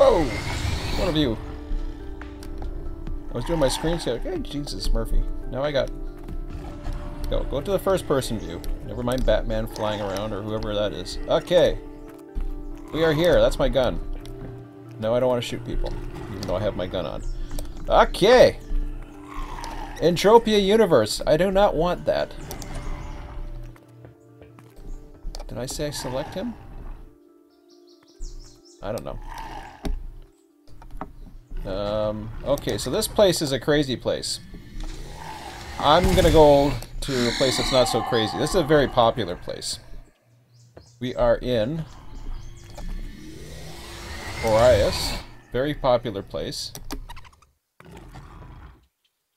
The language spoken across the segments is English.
Whoa! One of you. I was doing my screen share. Hey, Jesus, Murphy. Now I got... Go to the first person view. Never mind Batman flying around or whoever that is. Okay. We are here. That's my gun. No, I don't want to shoot people. Even though I have my gun on. Okay! Entropia Universe. I do not want that. Did I say select him? I don't know. Okay, so this place is a crazy place. I'm gonna go to a place that's not so crazy. This is a very popular place. We are in Orias. Very popular place.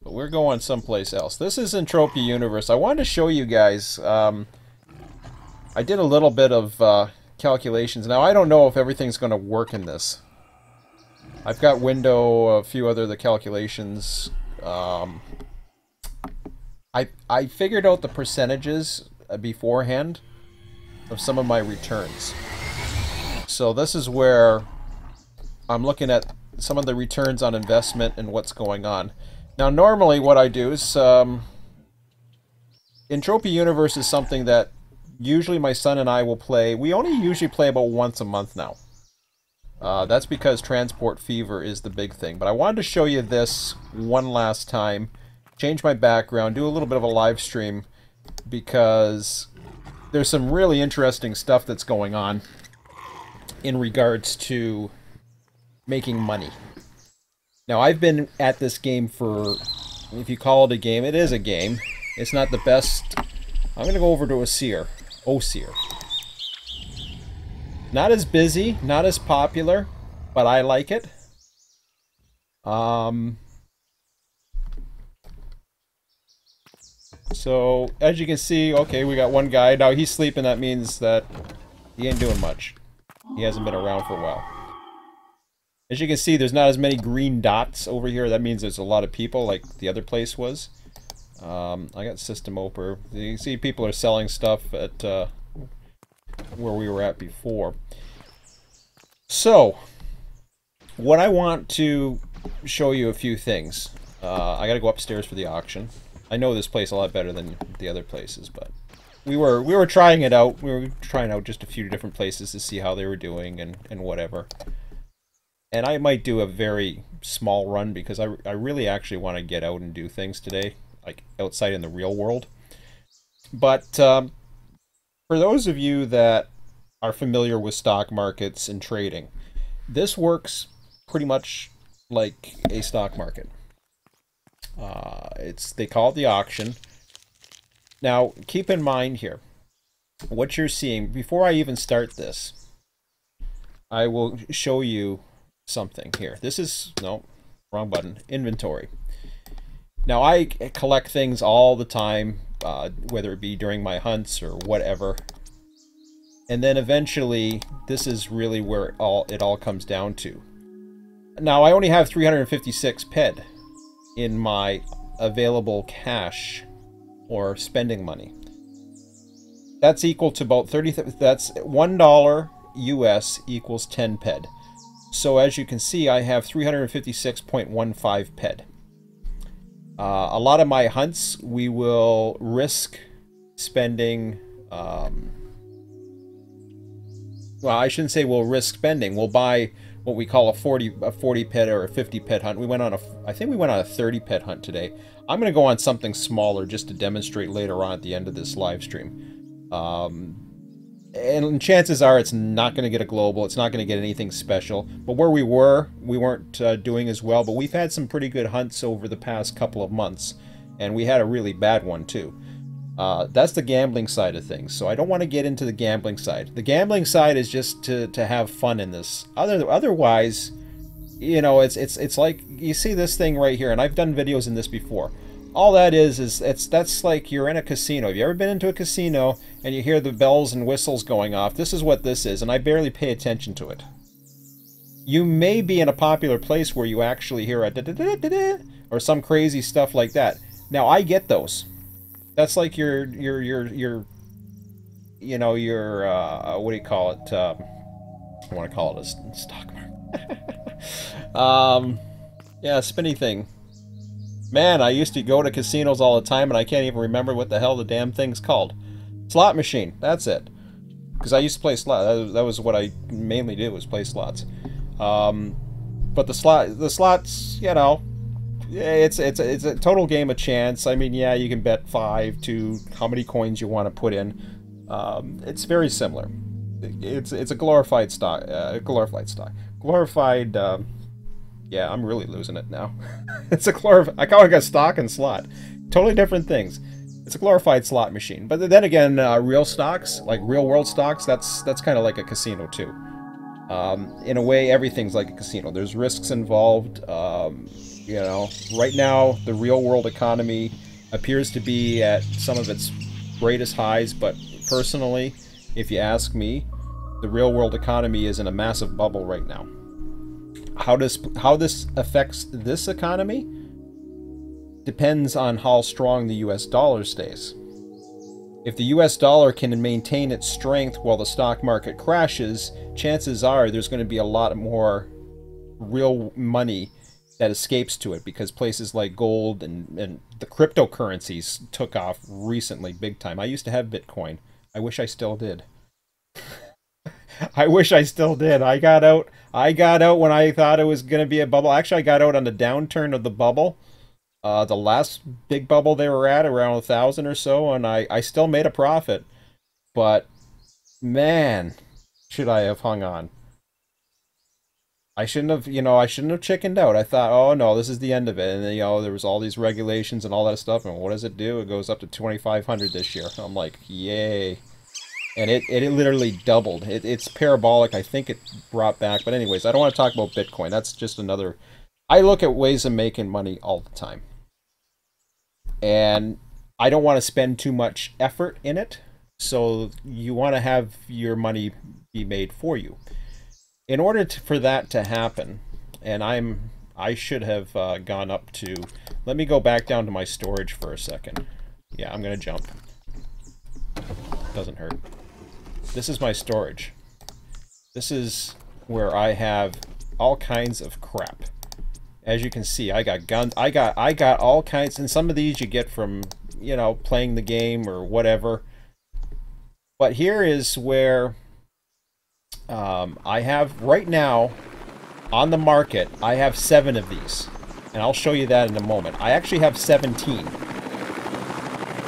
But we're going someplace else. This is Entropia Universe. I wanted to show you guys, I did a little bit of calculations. Now, I don't know if everything's going to work in this. I've got window, a few other the calculations. I figured out the percentages beforehand of some of my returns. So this is where I'm looking at some of the returns on investment and what's going on. Now, normally what I do is, Entropia Universe is something that usually my son and I will play. We only usually play about once a month now. That's because Transport Fever is the big thing. But I wanted to show you this one last time, change my background, do a little bit of a live stream, because there's some really interesting stuff that's going on in regards to making money. Now, I've been at this game for, if you call it a game, it is a game. It's not the best. I'm going to go over to Osir. Not as busy, not as popular, but I like it. So, as you can see, okay, we got one guy. Now, he's sleeping. That means that he ain't doing much. He hasn't been around for a while. As you can see, there's not as many green dots over here. That means there's a lot of people, like the other place was. I got System Oper. You can see people are selling stuff at where we were at before. So, what I want to show you a few things. I gotta go upstairs for the auction. I know this place a lot better than the other places, but we were trying it out. We were trying out just a few different places to see how they were doing and whatever. And I might do a very small run because I really actually want to get out and do things today, like outside in the real world. But for those of you that are familiar with stock markets and trading, this works pretty much like a stock market. They call it the auction. Now, keep in mind here, what you're seeing, before I even start this, I will show you something here. This is, no, wrong button, inventory. Now, I collect things all the time, whether it be during my hunts or whatever. And then eventually, this is really where it all comes down to. Now, I only have 356 PED in my available cash or spending money. That's equal to about 30, that's $1 US equals 10 PED. So as you can see, I have 356.15 PED. A lot of my hunts, we will risk spending, well, I shouldn't say we'll risk spending. We'll buy what we call a 40 PED or a 50 PED hunt. We went on I think we went on a 30 PED hunt today. I'm going to go on something smaller just to demonstrate later on at the end of this live stream. And chances are it's not going to get a global. It's not going to get anything special. But where we weren't doing as well. But we've had some pretty good hunts over the past couple of months. And we had a really bad one too. That's the gambling side of things. So I don't want to get into the gambling side. The gambling side is just to have fun in this. Otherwise, you know, it's like, you see this thing right here. And I've done videos in this before. All that is that's like you're in a casino. Have you ever been into a casino and you hear the bells and whistles going off? This is what this is, and I barely pay attention to it. You may be in a popular place where you actually hear a da-da-da-da-da or some crazy stuff like that. Now, I get those. That's like your you know, your what do you call it? I want to call it a stock market. Yeah, spinny thing. Man, I used to go to casinos all the time, and I can't even remember what the hell the damn thing's called. Slot machine, that's it. Because I used to play slots. That was what I mainly did, was play slots. But the slots, you know, it's a total game of chance. I mean, yeah, you can bet 5 to how many coins you want to put in. It's very similar. It's a glorified stock. Glorified. Yeah, I'm really losing it now. It's a glorified. I call it a stock and slot. Totally different things. It's a glorified slot machine. But then again, real stocks, like real world stocks, that's kind of like a casino too. In a way, everything's like a casino. There's risks involved. You know, right now, the real world economy appears to be at some of its greatest highs, but personally, if you ask me, the real world economy is in a massive bubble right now. How this affects this economy depends on how strong the US dollar stays. If the US dollar can maintain its strength while the stock market crashes, chances are there's going to be a lot more real money that escapes to it, because places like gold and the cryptocurrencies took off recently big time. I used to have Bitcoin. I wish I still did. I wish I still did. I got out when I thought it was going to be a bubble. Actually, I got out on the downturn of the bubble. The last big bubble they were at, around 1,000 or so, and I still made a profit. But, man, should I have hung on. I shouldn't have, I shouldn't have chickened out. I thought, oh no, this is the end of it. And then, there was all these regulations and all that stuff, and what does it do? It goes up to 2,500 this year. I'm like, yay. And it literally doubled. It's parabolic. I think it brought back. But anyways, I don't want to talk about Bitcoin. That's just another... I look at ways of making money all the time. And I don't want to spend too much effort in it. So you want to have your money be made for you. In order for that to happen, and I should have gone up to... Let me go back down to my storage for a second. Yeah, I'm going to jump. Doesn't hurt. This is my storage. This is where I have all kinds of crap. As you can see, I got guns. I got all kinds, and some of these you get from, playing the game or whatever. But here is where I have right now on the market. I have 7 of these, and I'll show you that in a moment. I actually have 17.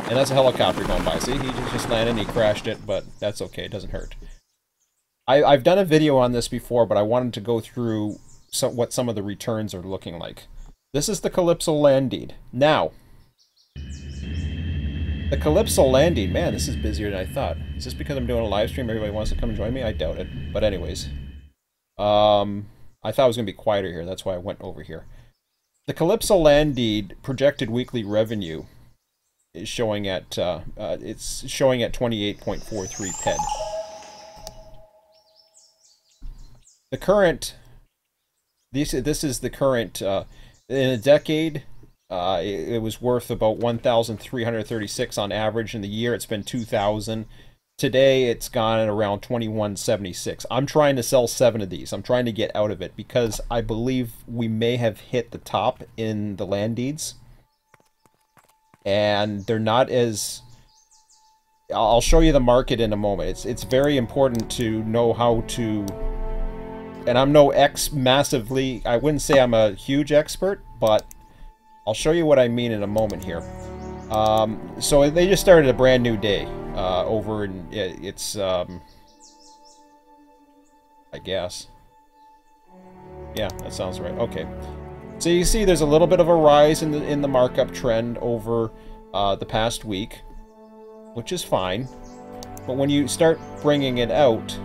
And that's a helicopter going by. See, he just landed and he crashed it, but that's okay. It doesn't hurt. I've done a video on this before, but I wanted to go through what some of the returns are looking like. This is the Calypso land deed. Now, the Calypso land deed, man, this is busier than I thought. Is this because I'm doing a live stream? Everybody wants to come and join me? I doubt it. But anyways, I thought it was going to be quieter here. That's why I went over here. The Calypso land deed projected weekly revenue is showing at it's showing at 28.43 ped. The current this is the current in a decade. It was worth about 1,336 on average. In the year it's been 2,000. Today it's gone at around 2176. I'm trying to sell 7 of these. I'm trying to get out of it because I believe we may have hit the top in the land deeds. And they're not as... I'll show you the market in a moment. It's very important to know how to... And I'm no massively... I wouldn't say I'm a huge expert, but I'll show you what I mean in a moment here. So they just started a brand new day over in... It's... I guess. Yeah, that sounds right. Okay. So you see there's a little bit of a rise in the markup trend over the past week, which is fine. But when you start bringing it out,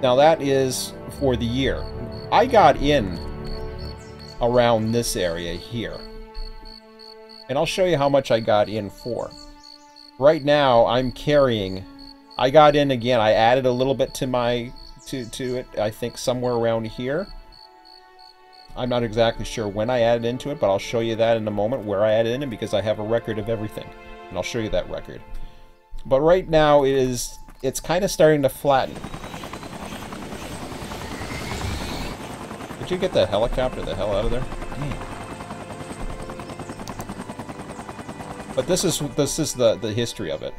now that is for the year. I got in around this area here. And I'll show you how much I got in for. Right now I'm carrying, I got in again, I added a little bit to my to it, I think somewhere around here. I'm not exactly sure when I added into it, but I'll show you that in a moment, where I added in it, because I have a record of everything. And I'll show you that record. But right now, it's kind of starting to flatten. Can't you get the helicopter the hell out of there? Dang. But this is the history of it.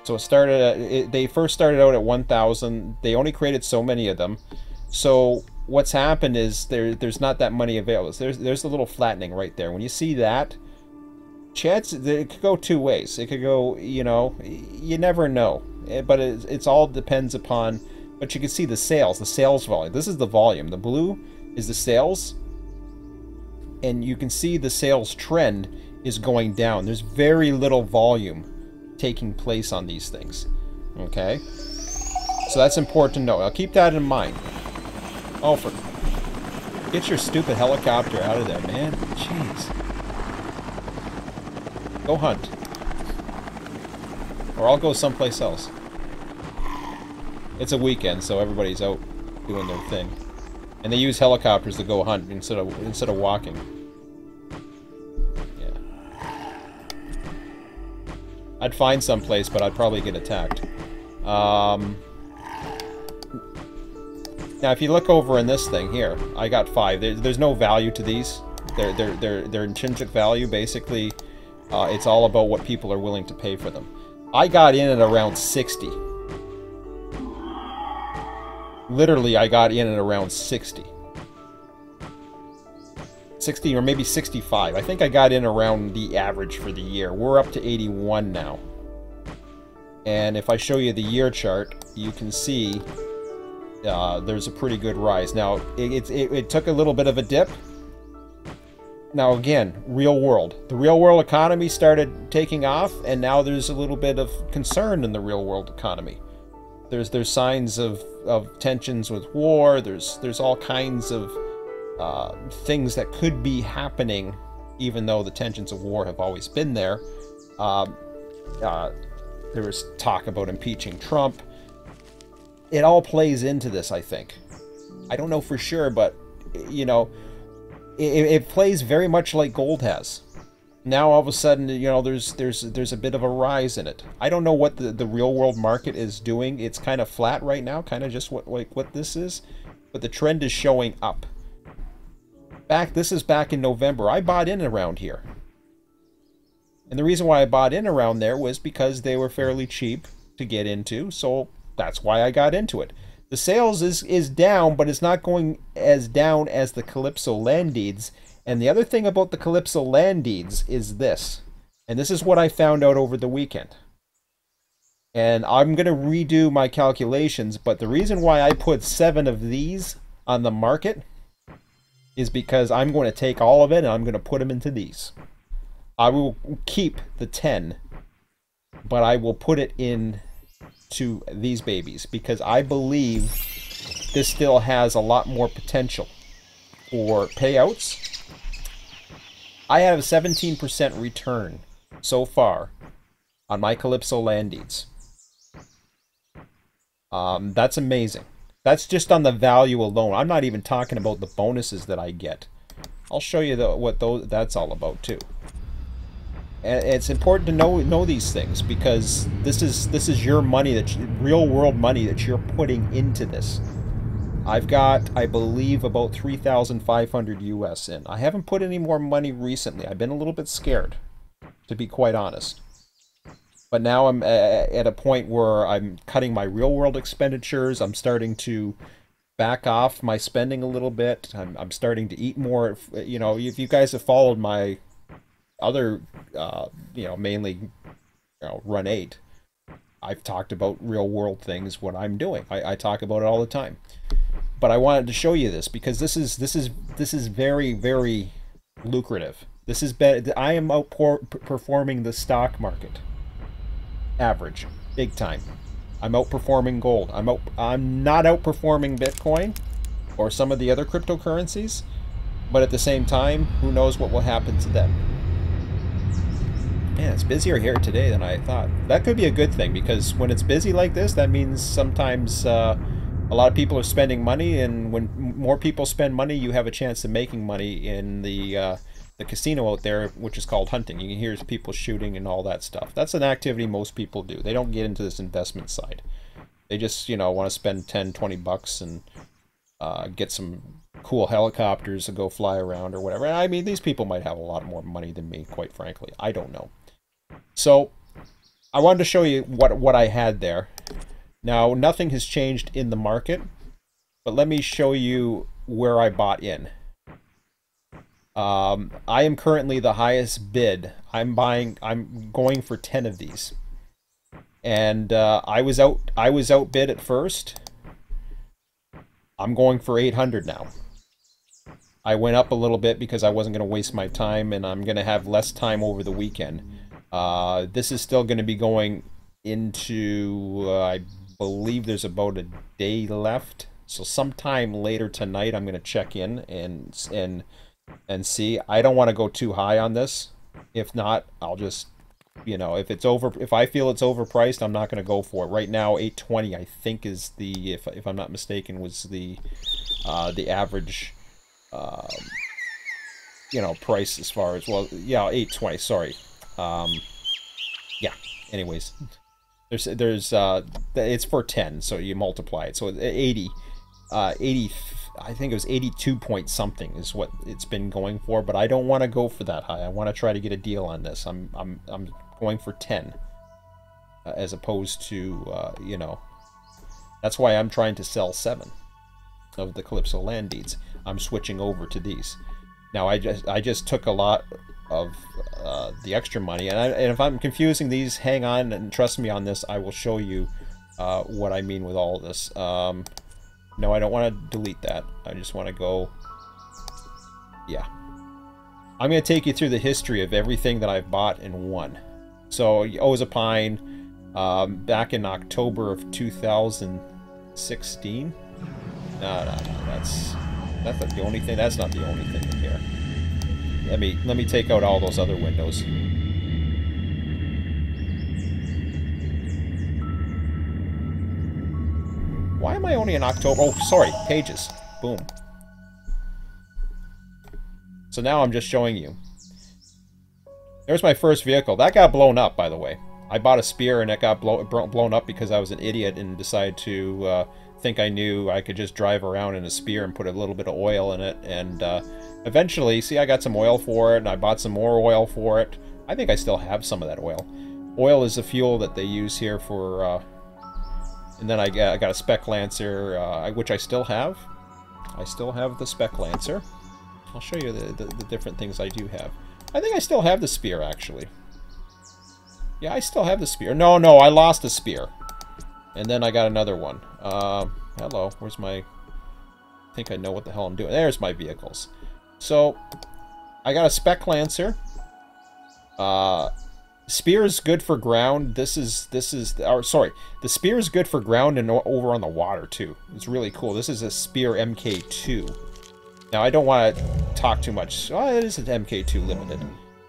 So it started at, they first started out at 1,000. They only created so many of them. So what's happened is there's not that many available. There's a little flattening right there. When you see that, chance it could go two ways. It could go, you know, you never know. But it's all depends upon. But you can see the sales volume. This is the volume. The blue is the sales, and you can see the sales trend is going down. There's very little volume taking place on these things. Okay, so that's important to know. I'll keep that in mind. Oh, get your stupid helicopter out of there, man. Jeez. Go hunt, or I'll go someplace else. It's a weekend, so everybody's out doing their thing, and they use helicopters to go hunt instead of walking. I'd find some place, but I'd probably get attacked. Now, if you look over in this thing here, I got 5. There's no value to these. They're intrinsic value. Basically, it's all about what people are willing to pay for them. I got in at around 60. Literally, I got in at around 60. 60 or maybe 65. I think I got in around the average for the year. We're up to 81 now. And if I show you the year chart, you can see there's a pretty good rise. Now, it took a little bit of a dip. Now again, real world. The real world economy started taking off, and now there's a little bit of concern in the real world economy. There's signs of tensions with war. There's all kinds of things that could be happening, even though the tensions of war have always been there. There was talk about impeaching Trump. It all plays into this, I think. I don't know for sure, but, you know, it plays very much like gold has. Now all of a sudden, you know, there's a bit of a rise in it. I don't know what the real world market is doing. It's kind of flat right now, kind of just what this is, but the trend is showing up. This is back in November. I bought in around here. And the reason why I bought in around there was because they were fairly cheap to get into, so that's why I got into it. The sales is down, but it's not going as down as the Calypso land deeds. And the other thing about the Calypso land deeds is this. And this is what I found out over the weekend. And I'm going to redo my calculations, but the reason why I put 7 of these on the market is because I'm going to take all of it and I'm going to put them into these. I will keep the 10, but I will put it in to these babies because I believe this still has a lot more potential for payouts. I have a 17% return so far on my Calypso land deeds. That's amazing. That's just on the value alone. I'm not even talking about the bonuses that I get. I'll show you what that's all about too. And it's important to know these things because this is your money, real world money that you're putting into this. I've got, I believe, about 3,500 US in. I haven't put any more money recently. I've been a little bit scared, to be quite honest. But now I'm at a point where I'm cutting my real-world expenditures. I'm starting to back off my spending a little bit. I'm starting to eat more. You know, if you guys have followed my other, you know, mainly, you know, Run 8, I've talked about real-world things, what I'm doing. I talk about it all the time. But I wanted to show you this because this is very, very lucrative. This is better. I am outperforming the stock market. Average, big time. I'm outperforming gold. I'm not outperforming Bitcoin or some of the other cryptocurrencies, but at the same time, who knows what will happen to them. Man, it's busier here today than I thought. That could be a good thing because when it's busy like this, that means sometimes a lot of people are spending money, and when more people spend money, you have a chance of making money in the casino out there, which is called hunting. You can hear people shooting and all that stuff. That's an activity most people do. They don't get into this investment side. They just, you know, want to spend 10, 20 bucks and get some cool helicopters to go fly around or whatever. I mean, these people might have a lot more money than me, quite frankly. I don't know. So, I wanted to show you what I had there. Now, nothing has changed in the market, but let me show you where I bought in. I am currently the highest bid. I'm going for 10 of these. And I was outbid at first. I'm going for 800 now. I went up a little bit because I wasn't going to waste my time, and I'm going to have less time over the weekend. This is still going to be going into, I believe there's about a day left. So sometime later tonight, I'm going to check in and see. I don't want to go too high on this. If not, I'll just, you know, if I feel it's overpriced, I'm not going to go for it. Right now, 820, I think, is the, if I'm not mistaken, was the average, you know, price as far as, well, yeah, 820, sorry. Yeah, anyways, there's it's for 10, so you multiply it. So 80, I think it was 82 point something is what it's been going for, but I don't want to go for that high. I want to try to get a deal on this. I'm going for 10, as opposed to, you know, that's why I'm trying to sell 7 of the Calypso land deeds. I'm switching over to these. Now, I just took a lot of the extra money, and if I'm confusing these, hang on and trust me on this. I will show you what I mean with all of this. No, I don't want to delete that. I just want to go, yeah. I'm going to take you through the history of everything that I've bought and won. So, Ozapine, back in October of 2016. No, that's not the only thing. That's not the only thing in here. Let me take out all those other windows. Why am I only in October? Oh, sorry, pages. Boom. So now I'm just showing you. There's my first vehicle. That got blown up, by the way. I bought a spear and it got blown up because I was an idiot and decided to think I knew I could just drive around in a spear and put a little bit of oil in it. And eventually, see, I got some oil for it, and I bought some more oil for it. I think I still have some of that oil. Oil is the fuel that they use here for... and then I got a Spec Lancer, which I still have. I still have the Spec Lancer. I'll show you the different things I do have. I think I still have the spear, actually. Yeah, I still have the spear. No, I lost the spear. And then I got another one. Hello, where's my... I think I know what the hell I'm doing. There's my vehicles. So, I got a Spec Lancer. Spear is good for ground. Sorry, the spear is good for ground and over on the water too. It's really cool. This is a Spear MK2. Now I don't want to talk too much. Well, it is an MK2 limited,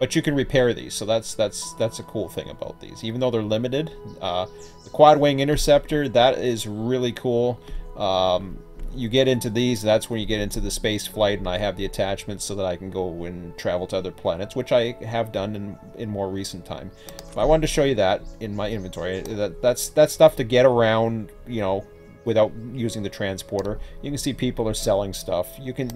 but you can repair these. So that's a cool thing about these. Even though they're limited, the quad wing interceptor, that is really cool. You get into these, that's when you get into the space flight, and I have the attachments so that I can go and travel to other planets, which I have done in more recent time. But I wanted to show you that in my inventory. That's stuff to get around, you know, without using the transporter. You can see people are selling stuff. You can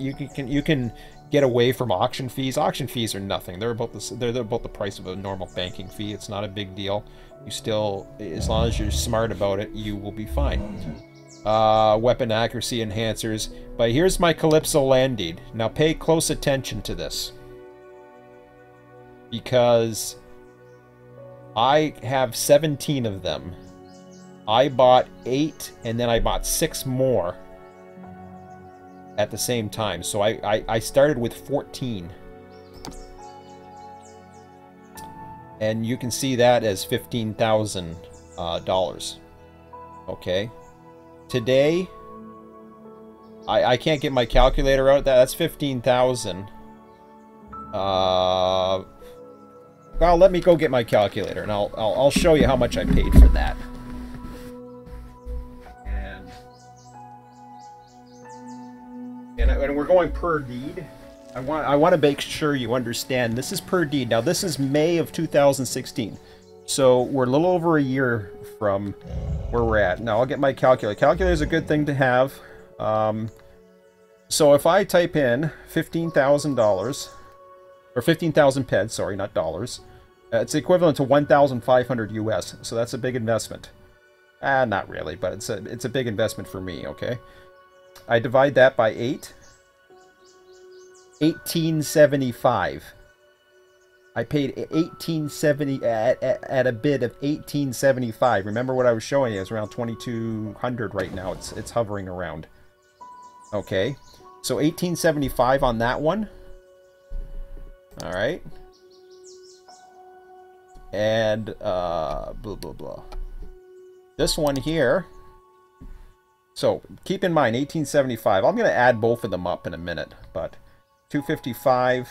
get away from auction fees. Auction fees are nothing. They're about the price of a normal banking fee. It's not a big deal. You still, as long as you're smart about it, you will be fine. Weapon accuracy enhancers. But here's my Calypso land deed. Now pay close attention to this, because I have 17 of them. I bought 8 and then I bought 6 more at the same time. So I started with 14. And you can see that as $15,000. Okay. Today, I can't get my calculator out. That's 15,000. Well, let me go get my calculator, and I'll show you how much I paid for that. And we're going per deed. I want to make sure you understand this is per deed. Now this is May of 2016. So we're a little over a year from where we're at. Now I'll get my calculator. Calculator is a good thing to have. So if I type in $15,000, or 15,000 ped, sorry, not dollars, it's equivalent to 1,500 US, so that's a big investment. Not really, but it's a big investment for me, okay? I divide that by 8. 1875. I paid 1870 at a bid of 1875. Remember what I was showing you? It's around 2,200 right now. It's hovering around. Okay, so 1875 on that one. All right, and blah blah blah. This one here. So keep in mind 1875. I'm going to add both of them up in a minute, but 255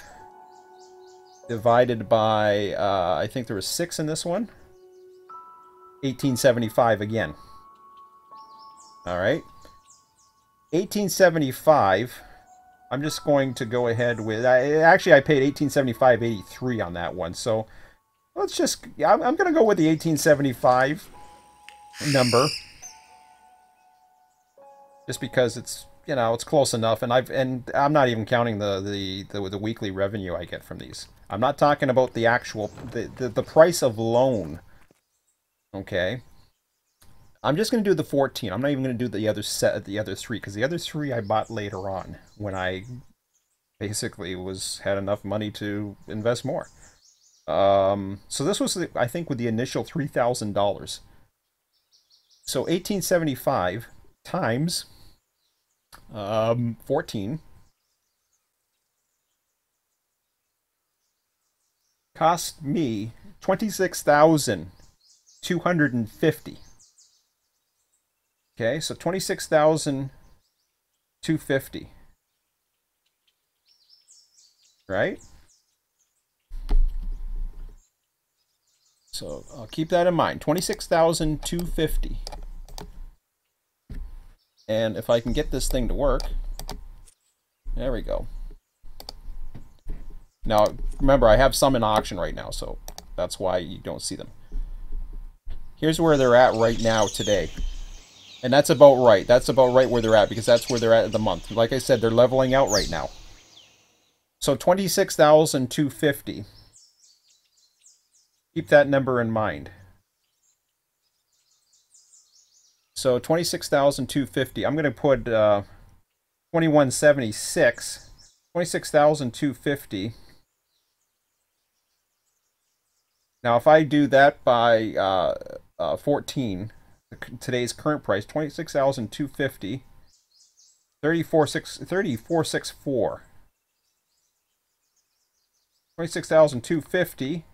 divided by I think there was 6 in this one. 1875 again. All right. 1875. I'm just going to go ahead with. Actually, I paid 1875.83 on that one. So let's just. I'm going to go with the 1875 number, just because it's, you know, it's close enough, and I'm not even counting the weekly revenue I get from these. I'm not talking about the actual the price of loan. Okay. I'm just going to do the 14. I'm not even going to do the other 3, because the other 3 I bought later on when I basically had enough money to invest more. So this was, I think, with the initial $3,000. So 1875 times 14 cost me 26,250. Okay, so 26,250. Right? So I'll keep that in mind. 26,250. And if I can get this thing to work, there we go. Now, remember, I have some in auction right now, so that's why you don't see them. Here's where they're at right now today. And that's about right. That's about right where they're at, because that's where they're at the month. Like I said, they're leveling out right now. So 26,250. Keep that number in mind. So 26,250. I'm going to put 2176. 26,250. Now, if I do that by 14, today's current price, 26,250, 3464. 26,250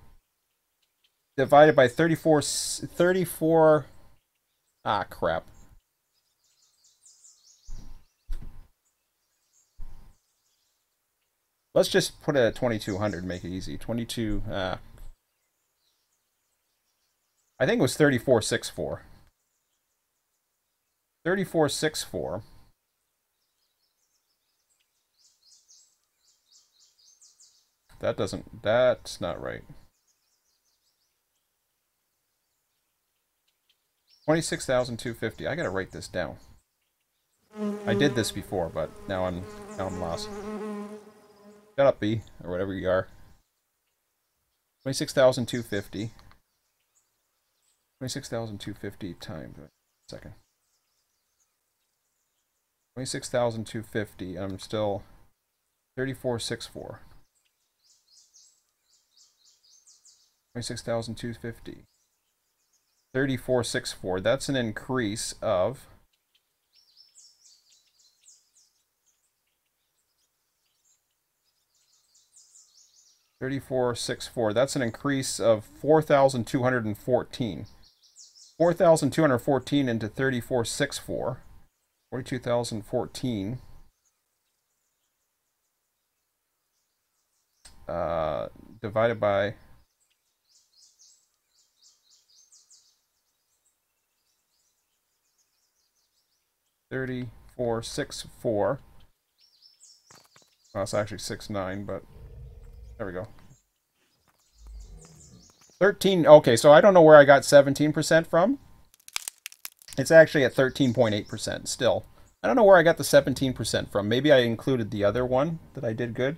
divided by 34. Ah, crap. Let's just put it at 2,200, make it easy. 22. I think it was 3464. 3464. That's not right. 26,250. I gotta write this down. I did this before, but now I'm lost. Shut up, B, or whatever you are. 26,250. 26,250 times. Second. 26,250. I'm still 3464. 26,250. 3464. That's an increase of 3464. That's an increase of 4,214. 4,214 into 3464. 42,014. Divided by 3464. Well, it's actually 69, but there we go. 13. Okay, so I don't know where I got 17% from. It's actually at 13.8% still. I don't know where I got the 17% from. Maybe I included the other one that I did good.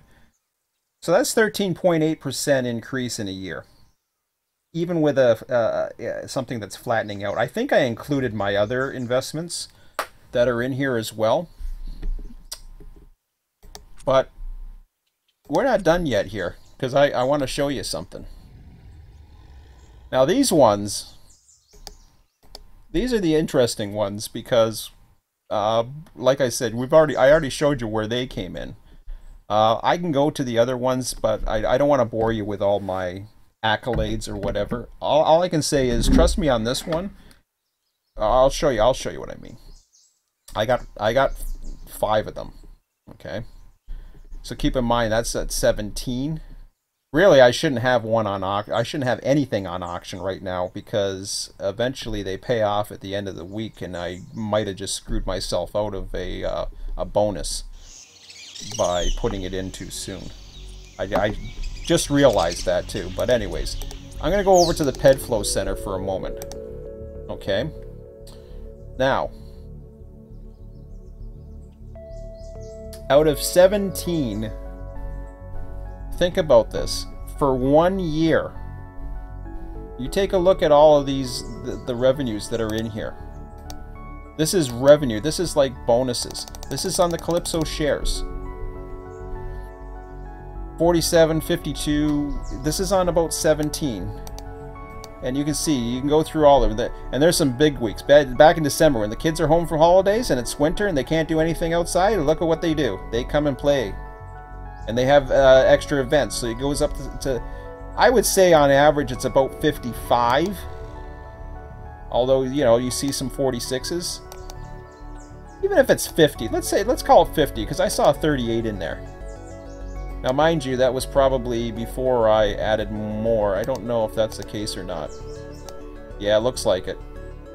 So that's 13.8% increase in a year. Even with something that's flattening out. I think I included my other investments that are in here as well. But we're not done yet here, because I want to show you something. Now these ones, these are the interesting ones because, like I said, I already showed you where they came in. I can go to the other ones, but I don't want to bore you with all my accolades or whatever. All I can say is trust me on this one. I'll show you what I mean. I got 5 of them. Okay. So keep in mind that's at 17. Really, I shouldn't have one on auction. I shouldn't have anything on auction right now because eventually they pay off at the end of the week, and I might have just screwed myself out of a bonus by putting it in too soon. I just realized that too. But anyways, I'm gonna go over to the PedFlow Center for a moment. Okay. Now, out of 17. Think about this. For 1 year, you take a look at all of these, the revenues that are in here. This is revenue. This is like bonuses. This is on the Calypso shares. 47, 52. This is on about 17. And you can see, you can go through all of them. And there's some big weeks. Back in December, when the kids are home from holidays and it's winter and they can't do anything outside, look at what they do. They come and play. And they have extra events, so it goes up to, I would say on average it's about 55. Although, you know, you see some 46s. Even if it's 50, let's call it 50, because I saw 38 in there. Now mind you, that was probably before I added more. I don't know if that's the case or not. Yeah, it looks like it.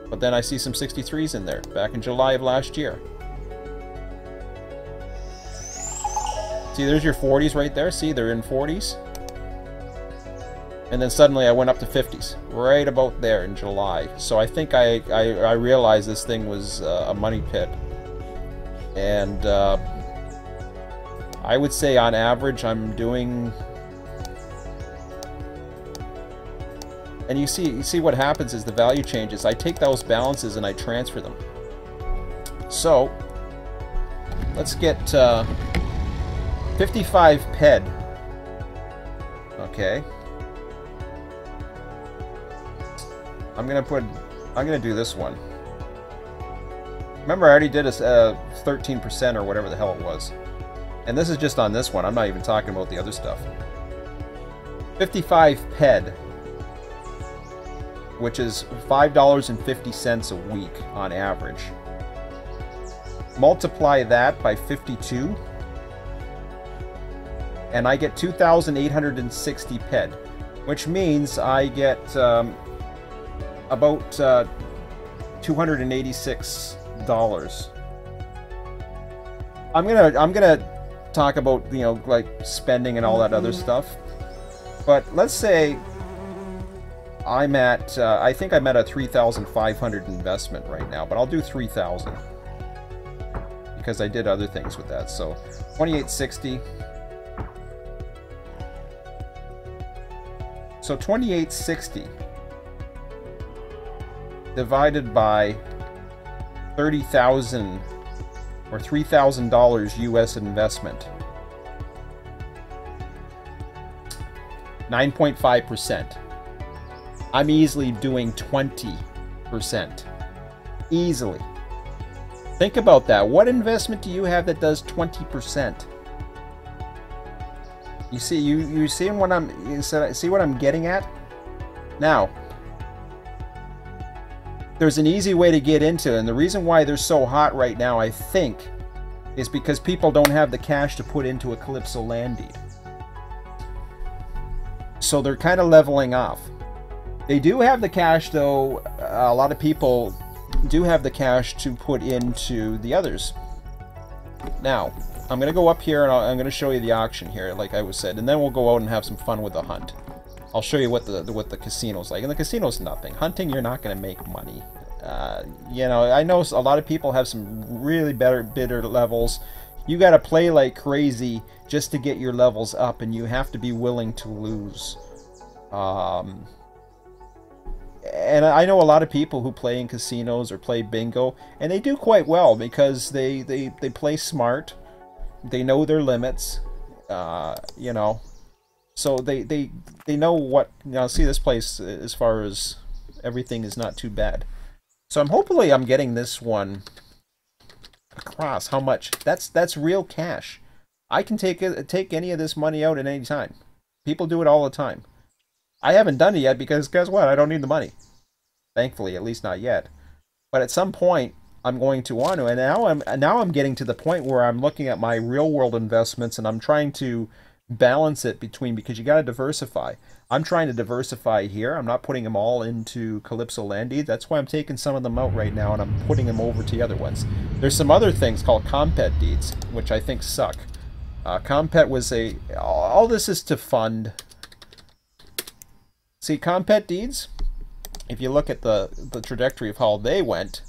But then I see some 63s in there, back in July of last year. See, there's your 40s right there. See, they're in 40s. And then suddenly I went up to 50s. Right about there in July. So I think I realized this thing was a money pit. And I would say on average I'm doing... And you see what happens is the value changes. I take those balances and I transfer them. So, let's get... 55 PED. Okay. I'm gonna do this one. Remember, I already did a 13% or whatever the hell it was. And this is just on this one. I'm not even talking about the other stuff. 55 PED, which is $5.50 a week on average. Multiply that by 52. And I get 2,860 PED, which means I get about $286. I'm gonna talk about, you know, like spending and all that other stuff. But let's say I'm at I think I'm at a 3,500 investment right now, but I'll do 3,000 because I did other things with that. So 2860. So 2860 divided by 30,000 or $3,000 US investment. 9.5%. I'm easily doing 20%. Easily. Think about that. What investment do you have that does 20%? You see, you seeing what see what I'm getting at? Now, there's an easy way to get into it, and the reason why they're so hot right now, I think, is because people don't have the cash to put into a Calypso land deed. So they're kind of leveling off. They do have the cash, though. A lot of people do have the cash to put into the others. Now, I'm going to go up here and I'm going to show you the auction here, like I was said, and then we'll go out and have some fun with the hunt. I'll show you what the casino's like. And the casino's nothing. Hunting, you're not going to make money. You know, I know a lot of people have some really bitter levels. You got to play like crazy just to get your levels up, and you have to be willing to lose. And I know a lot of people who play in casinos or play bingo, and they do quite well because they play smart. They know their limits, you know. So they know what, you know, see, this place as far as everything is not too bad. So hopefully I'm getting this one across. How much? That's real cash. I can take any of this money out at any time. People do it all the time. I haven't done it yet because guess what? I don't need the money. Thankfully, at least not yet. But at some point I'm going to want to, and now I'm getting to the point where I'm looking at my real world investments and I'm trying to balance it between, because you got to diversify. I'm trying to diversify here. I'm not putting them all into Calypso land deeds. That's why I'm taking some of them out right now and I'm putting them over to the other ones. There's some other things called compet deeds, which I think suck. Compet was all this is to fund. See, compet deeds, if you look at the trajectory of how they went,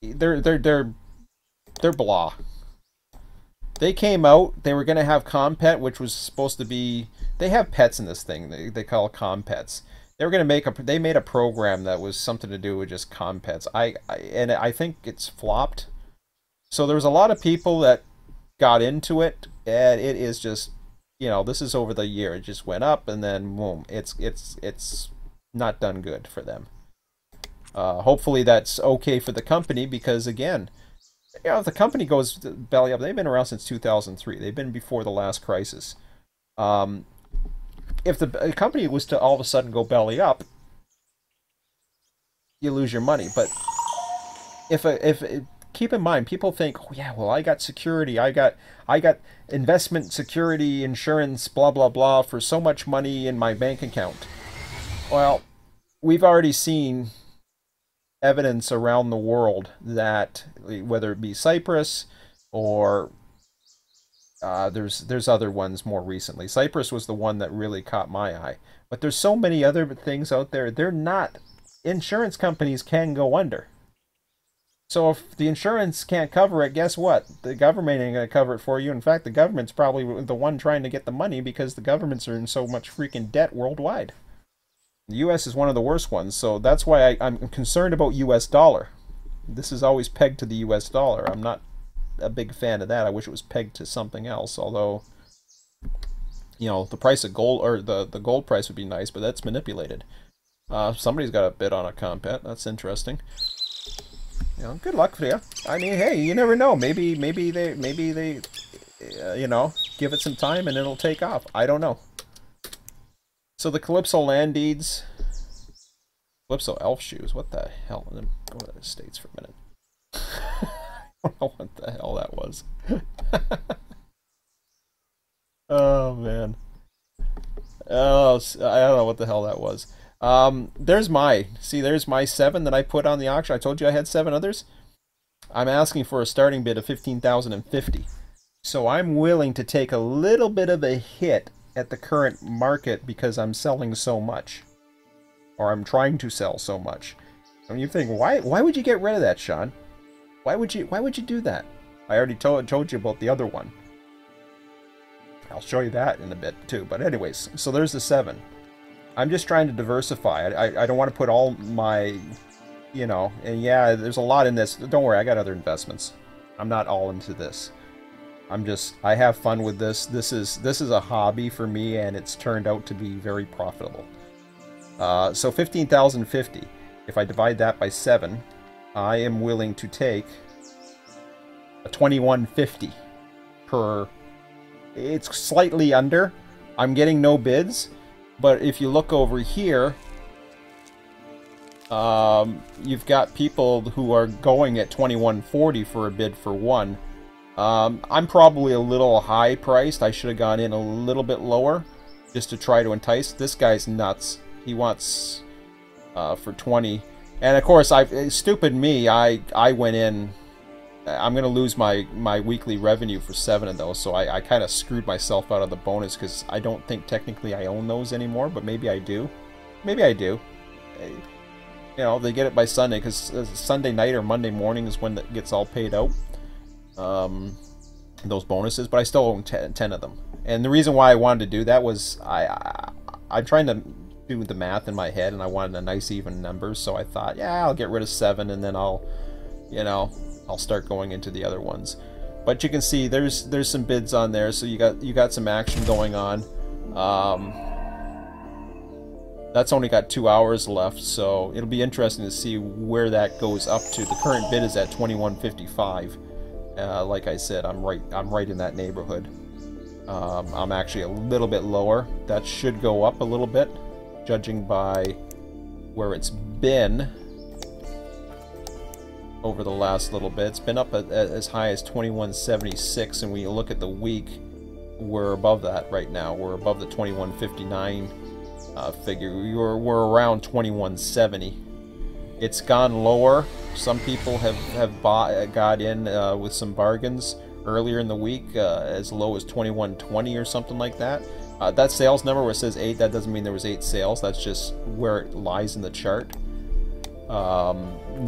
they're blah. They came out, they were going to have compet, which was supposed to be, they have pets in this thing, they call it compets. They were going to they made a program that was something to do with just compets. And I think it's flopped. So there was a lot of people that got into it, and it is just, you know, this is over the year. It just went up, and then boom, it's not done good for them. Hopefully that's okay for the company, because again, you know, if the company goes belly up, they've been around since 2003. They've been before the last crisis. If the company was to all of a sudden go belly up, you lose your money. But keep in mind, people think, oh, yeah, well, I got security, I got investment security, insurance, blah blah blah, for so much money in my bank account. Well, we've already seen evidence around the world that, whether it be Cyprus or there's other ones more recently. Cyprus was the one that really caught my eye. But there's so many other things out there. They're not, insurance companies can go under. So if the insurance can't cover it, guess what? The government ain't going to cover it for you. In fact, the government's probably the one trying to get the money, because the governments are in so much freaking debt worldwide. The U.S. is one of the worst ones, so that's why I'm concerned about U.S. dollar. This is always pegged to the U.S. dollar. I'm not a big fan of that. I wish it was pegged to something else, although, you know, the price of gold, or the gold price would be nice, but that's manipulated. Somebody's got a bid on a compet. That's interesting. You know, good luck for you. I mean, hey, you never know. Maybe they you know, give it some time and it'll take off. I don't know. So the Calypso land deeds, Calypso elf shoes. What the hell? Let me go to the States for a minute. I don't know what the hell that was. Oh man. Oh, I don't know what the hell that was. There's my 7 that I put on the auction. I told you I had 7 others. I'm asking for a starting bid of 15,050. So I'm willing to take a little bit of a hit at the current market because I'm selling so much, or I'm trying to sell so much. And you think, why would you get rid of that, Sean? Why would you do that? I already told you about the other one. I'll show you that in a bit too. But anyways, so there's the 7. I'm just trying to diversify. I don't want to put all my, you know, and yeah, there's a lot in this. Don't worry, I got other investments. I'm not all into this. I have fun with this. This is a hobby for me, and it's turned out to be very profitable. So 15,050. If I divide that by 7, I am willing to take a 2150 per. It's slightly under. I'm getting no bids, but if you look over here, you've got people who are going at 2140 for a bid for one. I'm probably a little high priced. I should have gone in a little bit lower just to try to entice. This guy's nuts. He wants for 20. And of course, stupid me, I went in. I'm going to lose my weekly revenue for 7 of those, so I kind of screwed myself out of the bonus because I don't think technically I own those anymore, but maybe I do. Maybe I do. you know, they get it by Sunday, because Sunday night or Monday morning is when that gets all paid out. Those bonuses, but I still own 10 of them. And the reason why I wanted to do that was I'm trying to do the math in my head, and I wanted a nice even number, so I thought, yeah, I'll get rid of 7, and then I'll, you know, I'll start going into the other ones. But you can see there's some bids on there, so you got some action going on. That's only got 2 hours left, so it'll be interesting to see where that goes up to. The current bid is at 21.55. Like I said, I'm right in that neighborhood. I'm actually a little bit lower. That should go up a little bit, judging by where it's been over the last little bit. It's been up as high as 21.76, and when you look at the week, we're above that right now. We're above the 21.59 figure. We're around 21.70. It's gone lower. Some people have got in with some bargains earlier in the week, as low as 21.20 or something like that. That sales number where it says 8, that doesn't mean there was 8 sales. That's just where it lies in the chart.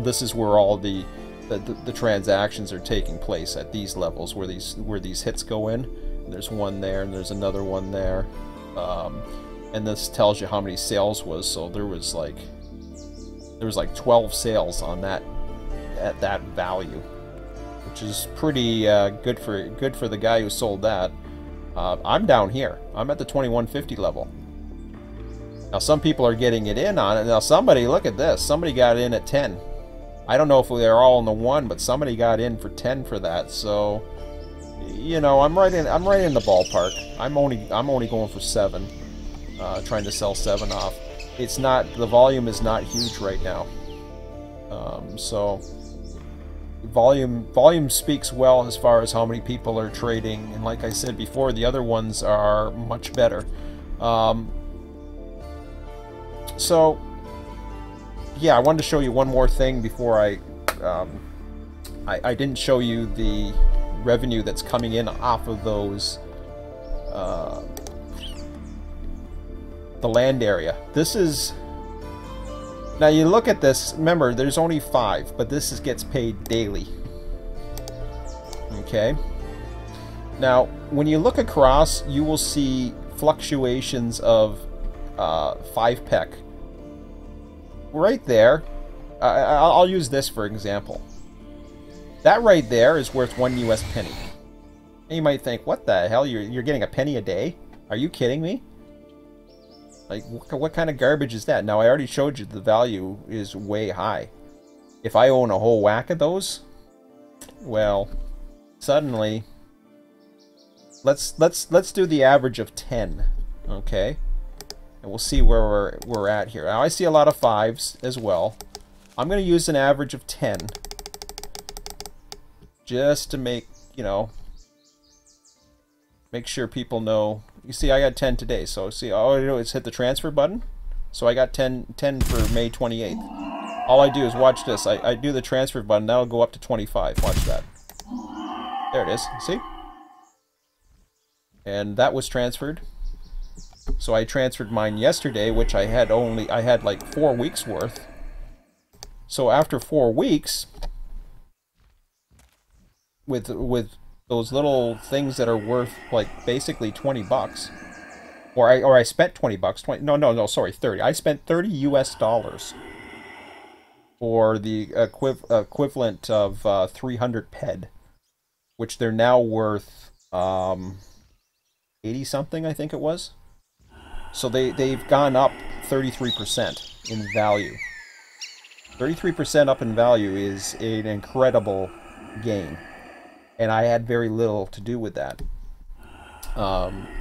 This is where all the transactions are taking place, at these levels where these hits go in. And there's one there, and there's another one there. And this tells you how many sales was. So there was like 12 sales on that at that value, which is pretty good for the guy who sold that. I'm down here. I'm at the 21.50 level. Now some people are getting it in on it. Now somebody, look at this. Somebody got in at 10. I don't know if they're all in the 1, but somebody got in for 10 for that. So, you know, I'm right in the ballpark. I'm only going for 7. Trying to sell 7 off. It's not, the volume is not huge right now. So volume speaks well as far as how many people are trading, and like I said before, the other ones are much better. So yeah, I wanted to show you one more thing before I didn't show you the revenue that's coming in off of those the land area. This is, now you look at this, remember there's only 5, but this gets paid daily. Okay, now when you look across, you will see fluctuations of 5 pec right there. I'll use this for example. That right there is worth 1 US penny. And you might think, what the hell, you're getting a penny a day? Are you kidding me? Like, what kind of garbage is that? Now, I already showed you the value is way high. If I own a whole whack of those, well, suddenly, let's do the average of 10, okay? And we'll see where we're at here. Now, I see a lot of 5s as well. I'm going to use an average of 10, just to make, you know, make sure people know. You see, I got 10 today, so see, all I do is hit the transfer button. So I got 10 for May 28th. All I do is watch this. I do the transfer button, that'll go up to 25. Watch that. There it is. See? And that was transferred. So I transferred mine yesterday, which I had like 4 weeks worth. So after 4 weeks, with those little things that are worth like basically 20 bucks, or I spent 20 bucks, sorry, 30. I spent 30 US dollars for the equivalent of 300 ped, which they're now worth 80 something, I think it was. So they've gone up 33% in value. 33% up in value is an incredible gain. And I had very little to do with that,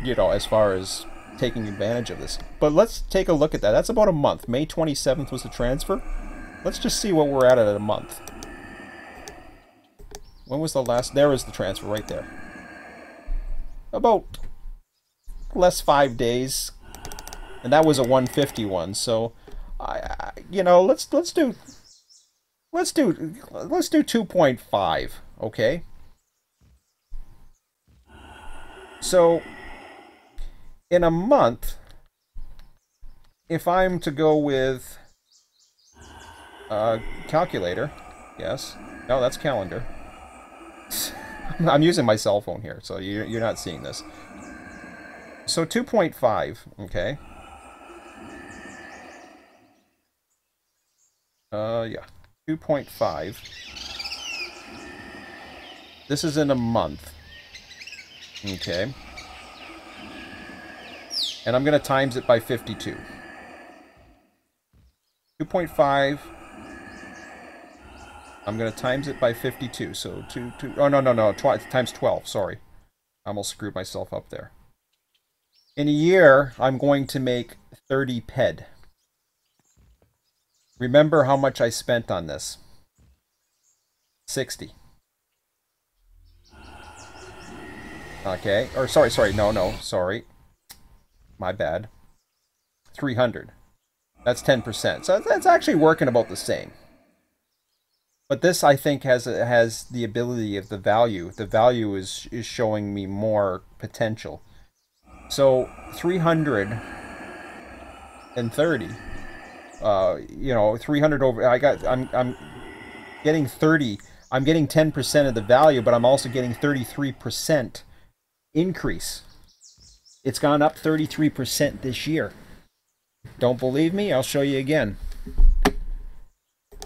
you know, as far as taking advantage of this. But let's take a look at that. That's about a month. May 27th was the transfer. Let's just see what we're at a month. When was the last? There was the transfer right there. About less 5 days, and that was a 151. So, you know, let's do 2.5. Okay. So, in a month, if I'm to go with Calculator. Yes. No, that's calendar. I'm using my cell phone here, so you're not seeing this. So 2.5, okay. Yeah. 2.5. This is in a month. Okay. And I'm going to times it by 52. 2.5. I'm going to times it by 52. So oh, no. Times 12. Sorry. I almost screwed myself up there. In a year, I'm going to make 30 ped. Remember how much I spent on this. 60. Okay. Or sorry. No. Sorry. My bad. 300. That's 10%. So that's actually working about the same. But this, I think, has the ability of the value. The value is showing me more potential. So 330. You know, 300 over. I'm getting 30. I'm getting 10% of the value, but I'm also getting 33% increase. It's gone up 33% this year. Don't believe me? I'll show you again.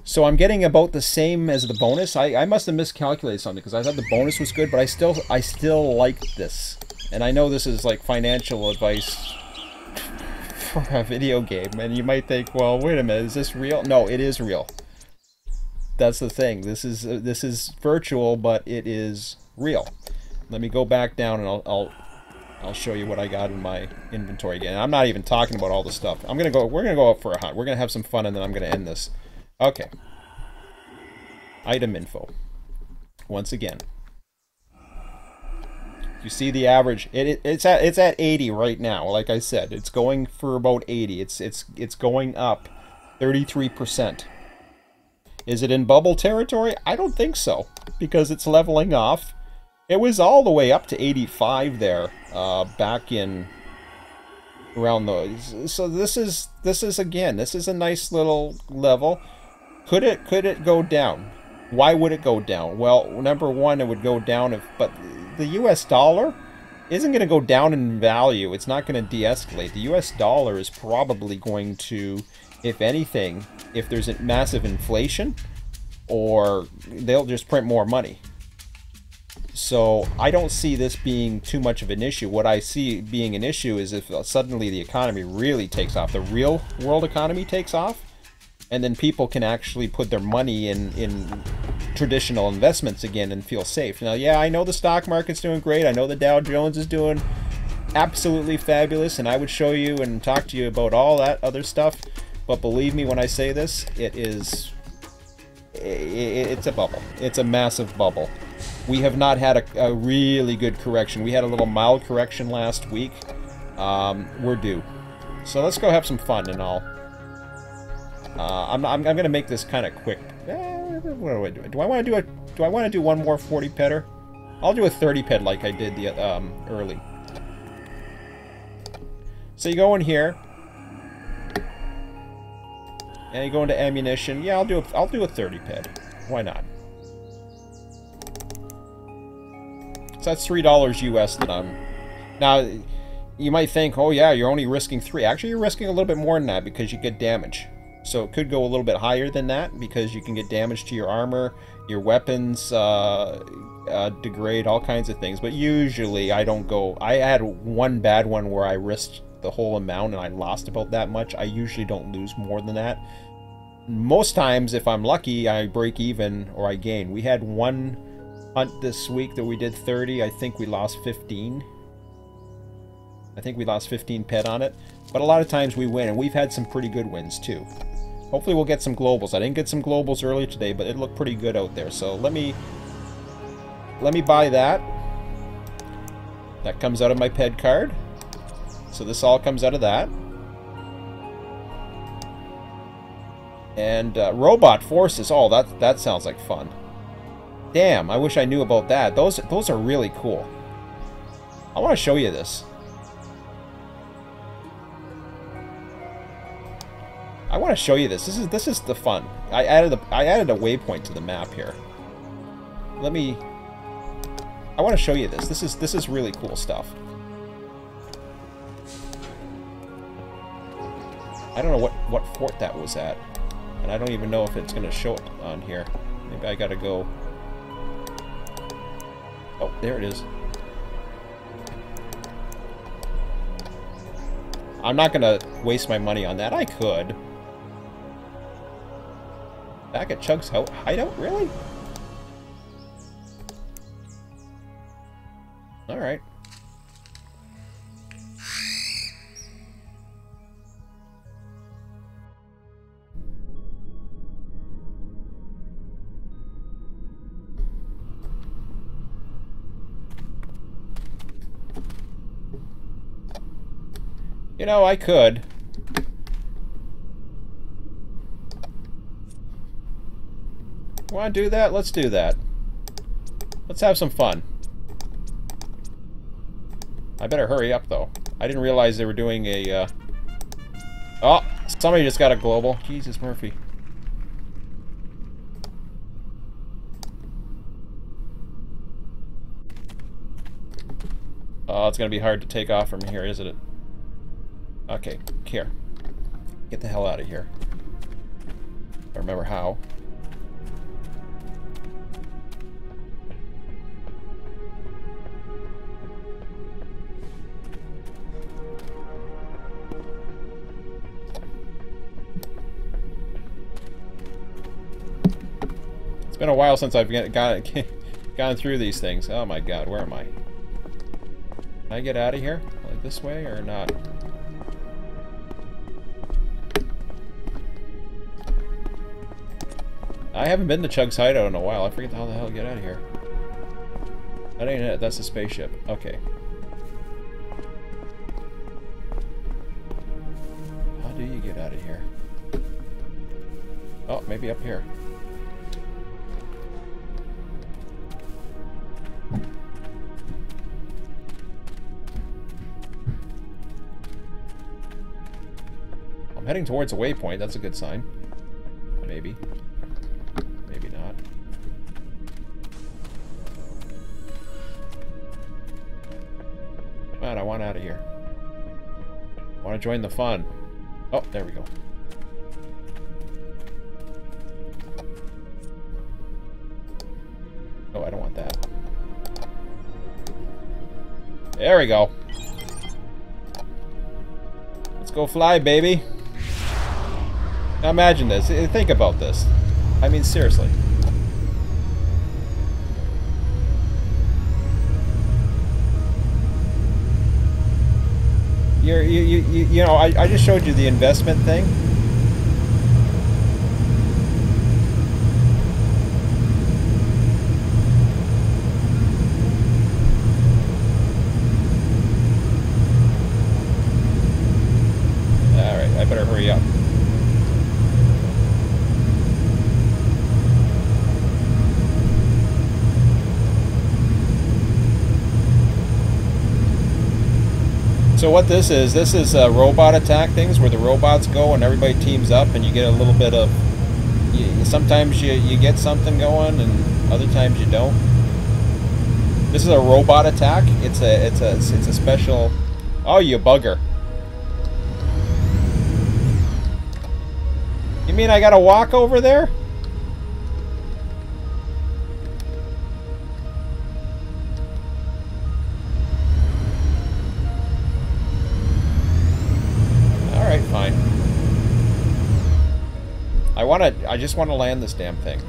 So I'm getting about the same as the bonus. I must have miscalculated something because I thought the bonus was good, but I still like this. And I know this is like financial advice for a video game, and you might think, well, wait a minute, is this real? No, it is real. That's the thing. This is virtual, but it is real. Let me go back down and I'll show you what I got in my inventory again. I'm not even talking about all the stuff. We're gonna go out for a hunt. We're gonna have some fun, and then I'm gonna end this. Okay. Item info. Once again. You see the average. It's at 80 right now. Like I said, it's going for about 80. It's going up 33%. Is it in bubble territory? I don't think so, because it's leveling off. It was all the way up to 85 there, back in around those. So this is again, this is a nice little level. Could it go down? Why would it go down? Well, number one, it would go down but the US dollar isn't going to go down in value. It's not going to de-escalate. The US dollar is probably going to, if anything, if there's a massive inflation, or they'll just print more money. So I don't see this being too much of an issue. What I see being an issue is if suddenly the economy really takes off, the real world economy takes off, and then people can actually put their money in traditional investments again and feel safe. Now, yeah, I know the stock market's doing great. I know the Dow Jones is doing absolutely fabulous, and I would show you and talk to you about all that other stuff. But believe me when I say this, it's a bubble. It's a massive bubble. We have not had a really good correction. We had a little mild correction last week. We're due. So let's go have some fun, and I'm gonna make this kind of quick. What do I do? Do I want to do one more 40 pedder? I'll do a 30 ped like I did the early. So you go in here, and you go into ammunition. Yeah, I'll do a 30 ped. Why not? So that's $3 US that I'm... Now, you might think, oh yeah, you're only risking 3. Actually, you're risking a little bit more than that because you get damage. So it could go a little bit higher than that because you can get damage to your armor, your weapons degrade, all kinds of things. But usually I don't go... I had one bad one where I risked the whole amount and I lost about that much. I usually don't lose more than that. Most times, if I'm lucky, I break even or I gain. We had one hunt this week that we did 30. I think we lost 15. I think we lost 15 ped on it. But a lot of times we win, and we've had some pretty good wins too. Hopefully we'll get some globals. I didn't get some globals earlier today, but it looked pretty good out there. So let me buy that. That comes out of my ped card. So this all comes out of that. And robot forces. Oh, that sounds like fun. Damn, I wish I knew about that. Those are really cool. I want to show you this. I want to show you this. This is the fun. I added a waypoint to the map here. Let me. I want to show you this. This is really cool stuff. I don't know what fort that was at, and I don't even know if it's going to show it on here. Maybe I got to go. Oh, there it is. I'm not going to waste my money on that. I could. Back at Chug's hideout? Really? Alright. You know, I could. Want to do that? Let's do that. Let's have some fun. I better hurry up, though. I didn't realize they were doing a, Oh! Somebody just got a global. Jesus, Murphy. Oh, it's gonna be hard to take off from here, isn't it? Okay, here. Get the hell out of here. I remember how. It's been a while since I've gone through these things. Oh my god, where am I? Can I get out of here? Like this way or not? I haven't been to Chug's hideout in a while. I forget how the hell to get out of here. That ain't it. That's the spaceship. Okay. How do you get out of here? Oh, maybe up here. I'm heading towards a waypoint. That's a good sign. Maybe. Maybe not. Come on, I want out of here. I want to join the fun. Oh, there we go. Oh, I don't want that. There we go. Let's go fly, baby. Now imagine this. Think about this. I mean, seriously. You know, I just showed you the investment thing. All right, I better hurry up. So what this is robot attack things where the robots go and everybody teams up and you get a little bit of... sometimes you get something going and other times you don't. This is a robot attack. It's a special... Oh, you bugger. You mean I gotta walk over there? Fine. I just want to land this damn thing.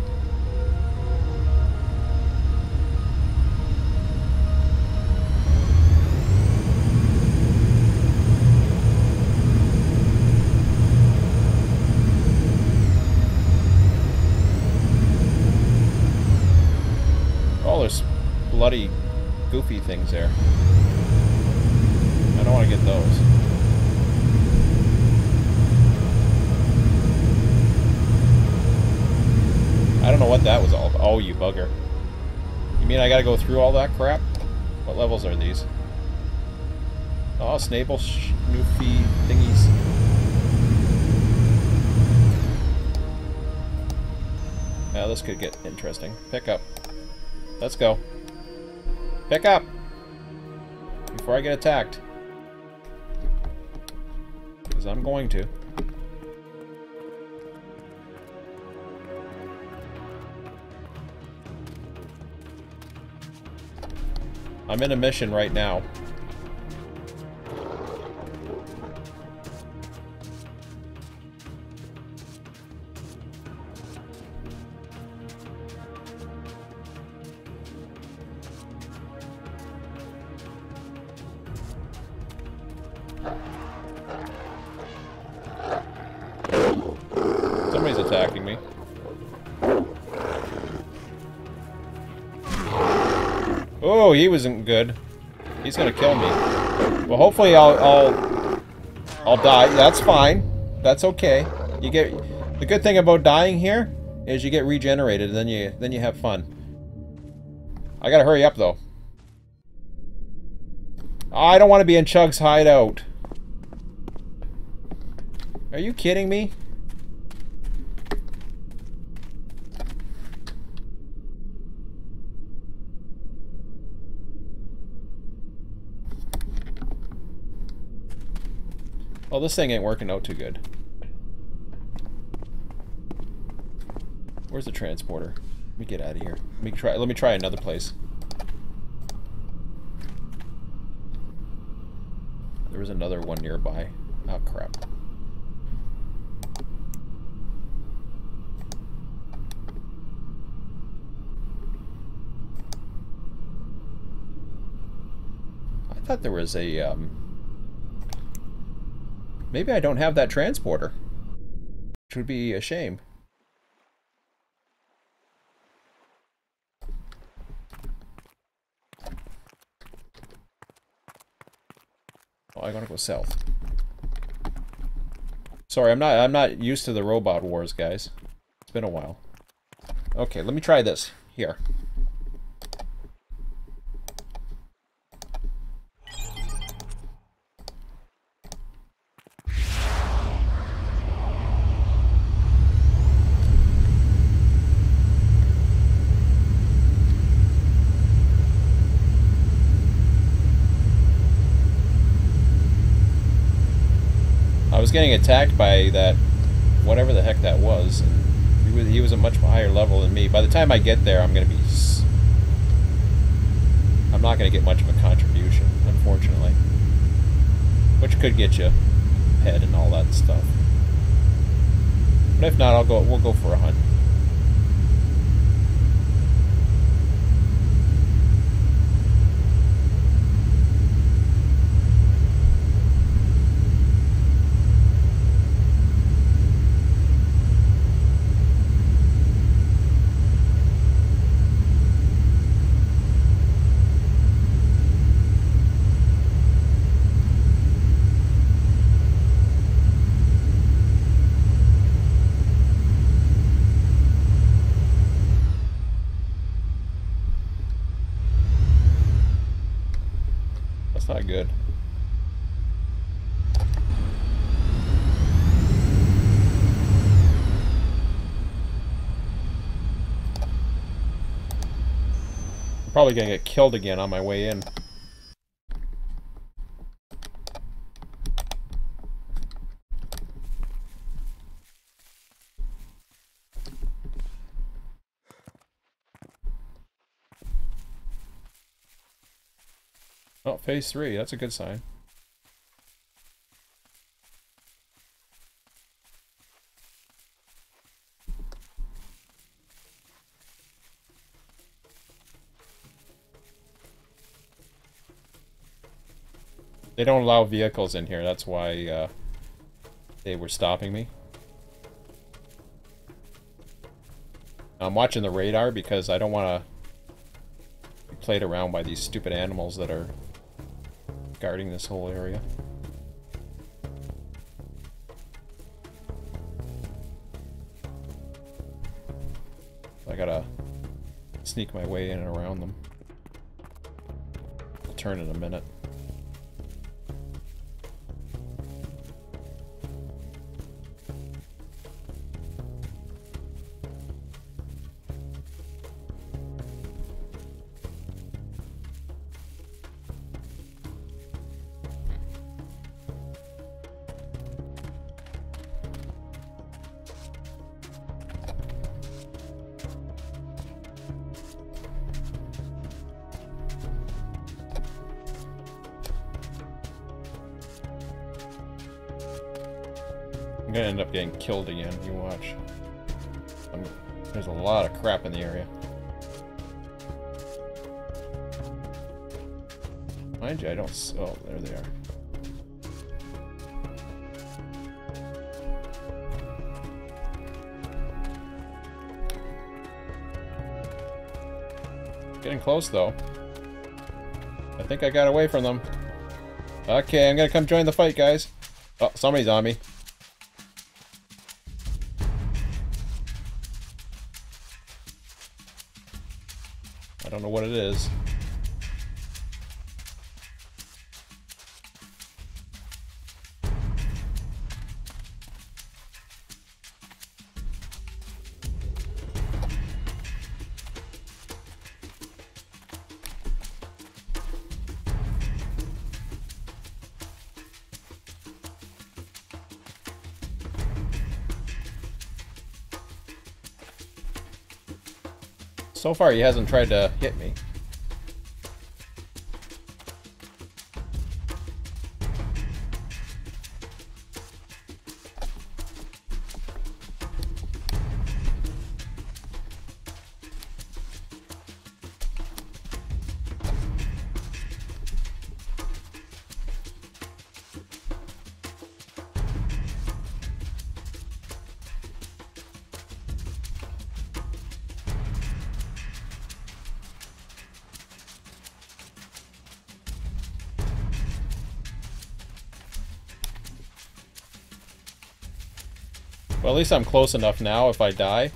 Oh, there's bloody goofy things there. I don't want to get those. I don't know what that was all about. Oh, you bugger. You mean I gotta go through all that crap? What levels are these? Oh, Snable, Schnoofy thingies. Now this could get interesting. Pick up. Let's go. Pick up! Before I get attacked. Because I'm going to. I'm in a mission right now. Somebody's attacking me. Oh, he wasn't good. He's gonna kill me. Well, hopefully I'll die. That's fine. That's okay. You get the good thing about dying here is you get regenerated, and then you have fun. I gotta hurry up though. I don't want to be in Chug's hideout. Are you kidding me? Well, this thing ain't working out too good. Where's the transporter? Let me get out of here. Let me try another place. There was another one nearby. Oh crap. I thought there was a maybe I don't have that transporter, which would be a shame. Oh, I gotta go south. Sorry, I'm not used to the robot wars, guys. It's been a while. Okay, let me try this. Here. I was getting attacked by that, whatever the heck that was, and he was a much higher level than me. By the time I get there, I'm not gonna get much of a contribution, unfortunately. Which could get you head and all that stuff. But if not, we'll go for a hunt. That's not good. I'm probably gonna get killed again on my way in. Oh, phase 3, that's a good sign. They don't allow vehicles in here, that's why they were stopping me. I'm watching the radar because I don't want to be played around by these stupid animals that are guarding this whole area. I gotta sneak my way in and around them. I'll turn in a minute. gonna end up getting killed again. You watch. There's a lot of crap in the area. Mind you, I don't... Oh, there they are. Getting close, though. I think I got away from them. Okay, I'm gonna come join the fight, guys. Oh, somebody's on me. I don't know what it is. So far, he hasn't tried to hit me. Well, at least I'm close enough now if I die.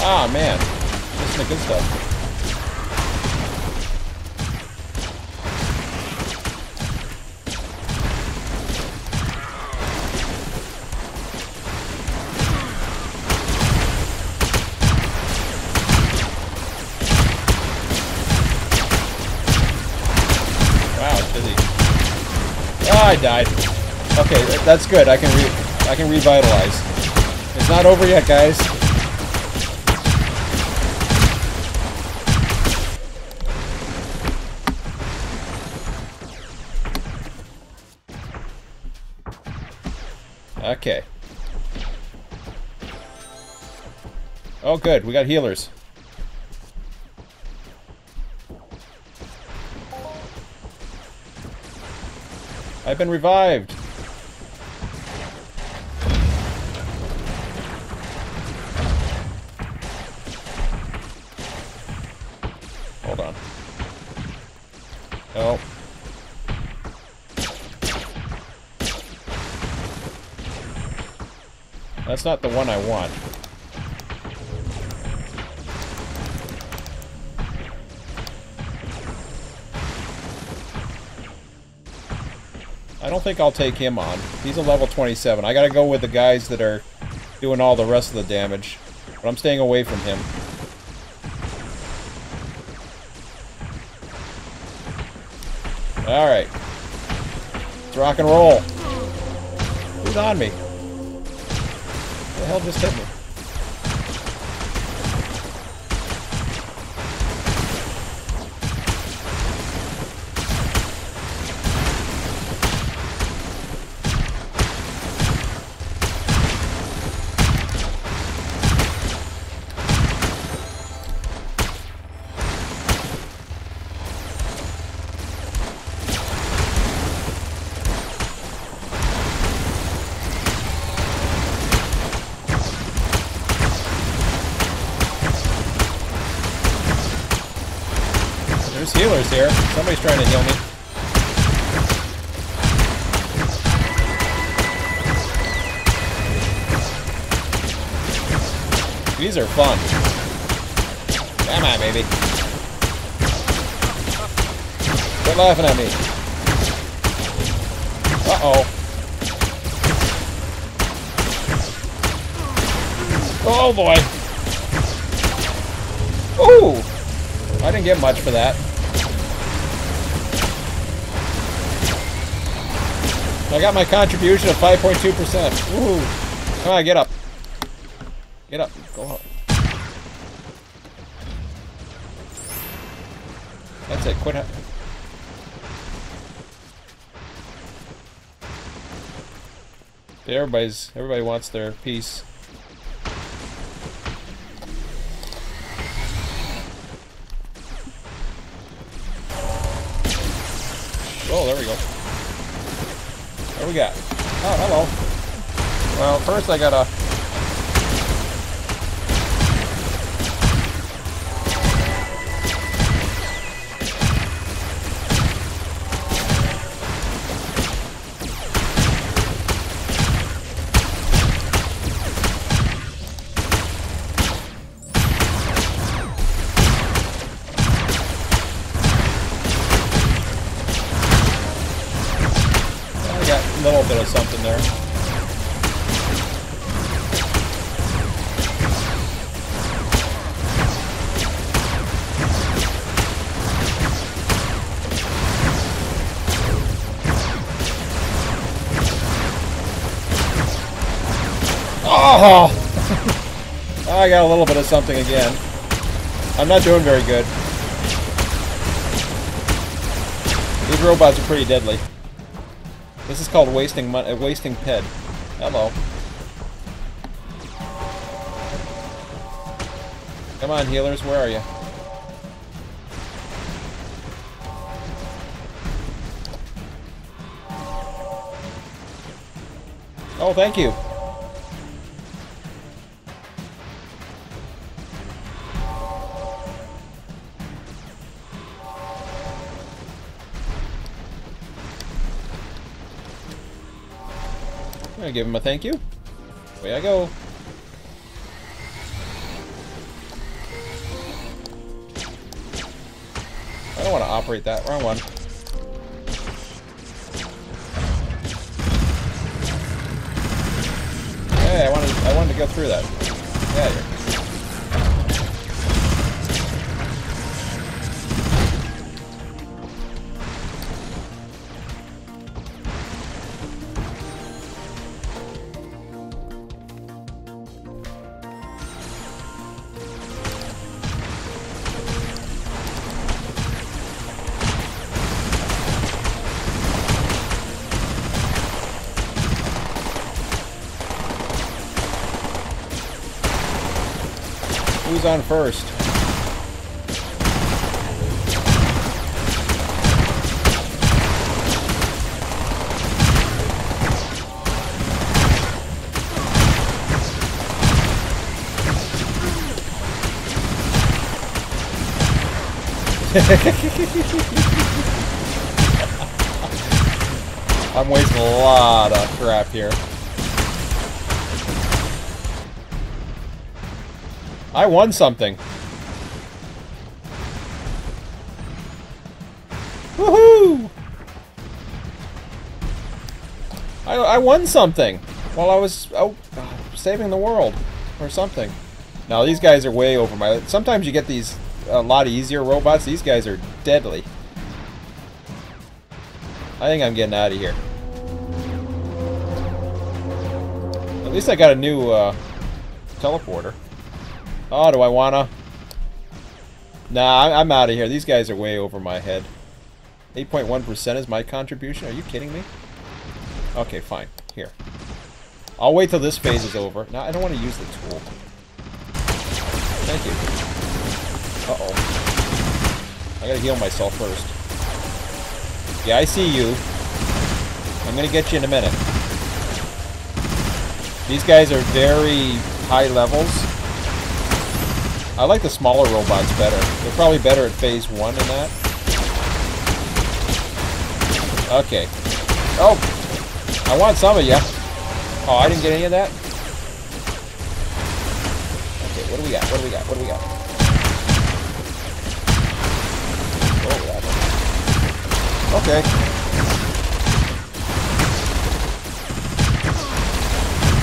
Ah, man. This is the good stuff. Wow, it's busy. Ah, I died. Okay, that's good. I can revitalize. It's not over yet, guys. Okay. Oh, good. We got healers. I've been revived. Hold on. Oh. That's not the one I want. I don't think I'll take him on. He's a level 27. I gotta go with the guys that are doing all the rest of the damage. But I'm staying away from him. Alright. Let's rock and roll. Who's on me? What the hell just hit me? There's healers here. Somebody's trying to heal me. These are fun. Come on, baby. Quit laughing at me. Uh-oh. Oh, boy. Ooh! I didn't get much for that. I got my contribution of 5.2%. Woo! Come on, get up. Get up. Go up. That's it. Quit. Everybody wants their piece. Oh, there we go. What do we got? Oh, hello. Well, first I gotta... a little bit of something there. Oh! I got a little bit of something again. I'm not doing very good. These robots are pretty deadly. This is called wasting ped. Hello. Come on, healers, where are you? Oh, thank you. I'm gonna give him a thank you. Away I go. I don't want to operate that. Wrong one. Hey, I wanted to go through that. Yeah, here. Who's on first? I'm wasting a lot of crap here. I won something. Woohoo! I won something while I was saving the world or something. Now these guys are way over my... Sometimes you get these a lot easier robots. These guys are deadly. I think I'm getting out of here. At least I got a new teleporter. Oh, do I wanna? Nah, I'm out of here. These guys are way over my head. 8.1% is my contribution? Are you kidding me? Okay, fine. Here. I'll wait till this phase is over. No, I don't want to use the tool. Thank you. Uh-oh. I gotta heal myself first. Yeah, I see you. I'm gonna get you in a minute. These guys are very high levels. I like the smaller robots better. They're probably better at phase 1 and that. Okay. Oh! I want some of you. Oh, I didn't get any of that? Okay, what do we got? What do we got? What do we got? Oh, okay.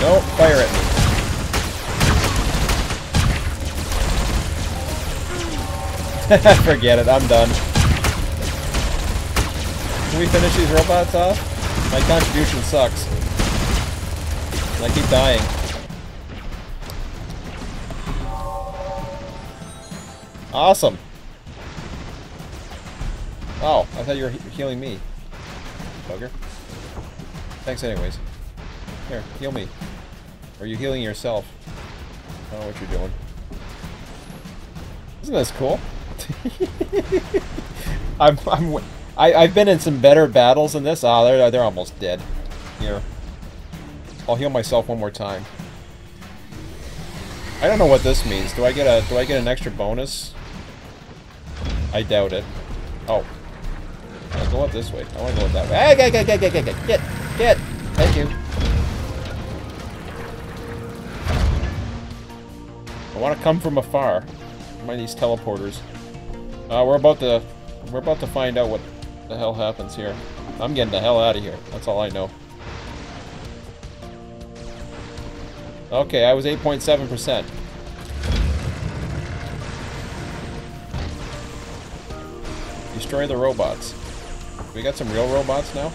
Don't fire at me. Forget it, I'm done. Can we finish these robots off? My contribution sucks. And I keep dying. Awesome. Oh, I thought you were healing me. Bugger. Thanks anyways. Here, heal me. Or are you healing yourself? I don't know what you're doing. Isn't this cool? I've been in some better battles than this. Ah, they're almost dead. Here. I'll heal myself one more time. I don't know what this means. Do I get an extra bonus? I doubt it. Oh. I'll go up this way. I want to go that way. Hey, get! Thank you. I want to come from afar. Mind these teleporters. We're about to find out what the hell happens here. I'm getting the hell out of here. That's all I know. Okay, I was 8.7%. Destroy the robots. We got some real robots now?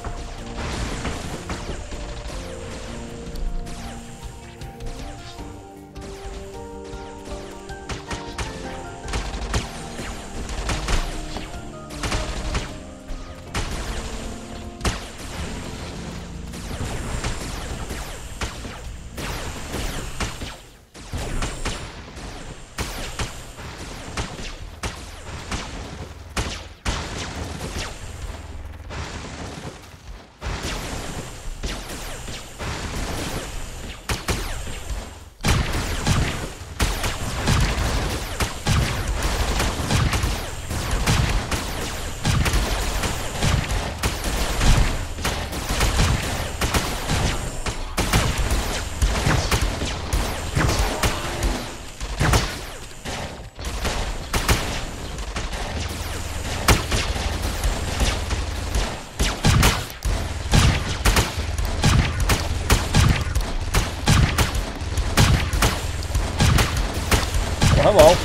Hello.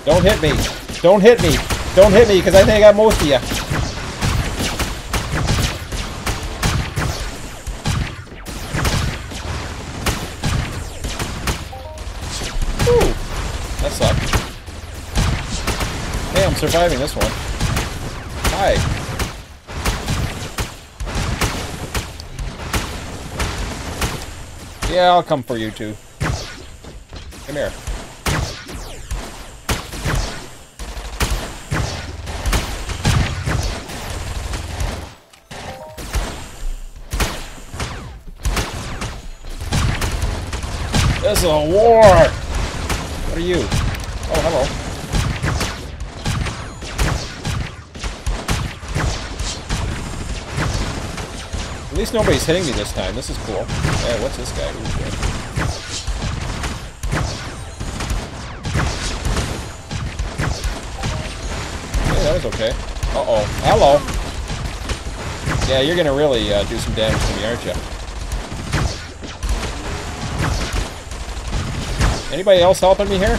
Don't hit me. Don't hit me. Don't hit me, because I think I got most of you. Ooh. That sucked. Hey, I'm surviving this one. Hi. Yeah, I'll come for you too. Come here. This is a war! What are you? Oh, hello. At least nobody's hitting me this time. This is cool. Hey, what's this guy? Hey, that was okay. Uh-oh. Hello. Yeah, you're gonna really do some damage to me, aren't you? Anybody else helping me here?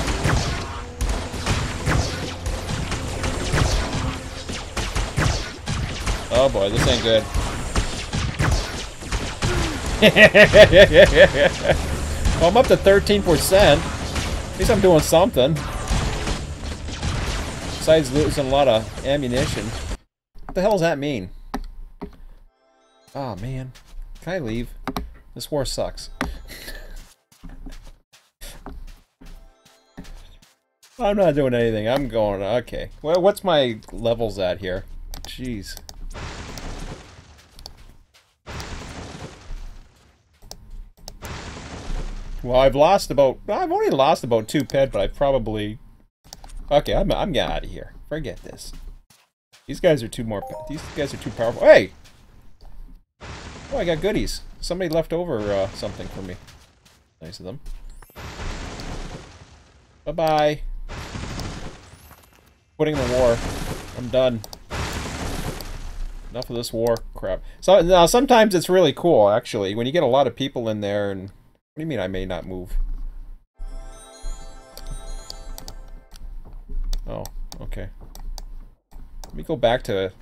Oh boy, this ain't good. Well, I'm up to 13%. At least I'm doing something. Besides losing a lot of ammunition. What the hell does that mean? Oh man. Can I leave? This war sucks. I'm not doing anything. I'm going... Okay. Well, what's my levels at here? Jeez. Well, I've only lost about 2 pet, but I've probably... Okay, I'm getting out of here. Forget this. These guys are too powerful. Hey! Oh, I got goodies. Somebody left over something for me. Nice of them. Bye-bye. Quitting the war. I'm done. Enough of this war crap. So now sometimes it's really cool, actually, when you get a lot of people in there and... What do you mean I may not move? Oh, okay. Let me go back to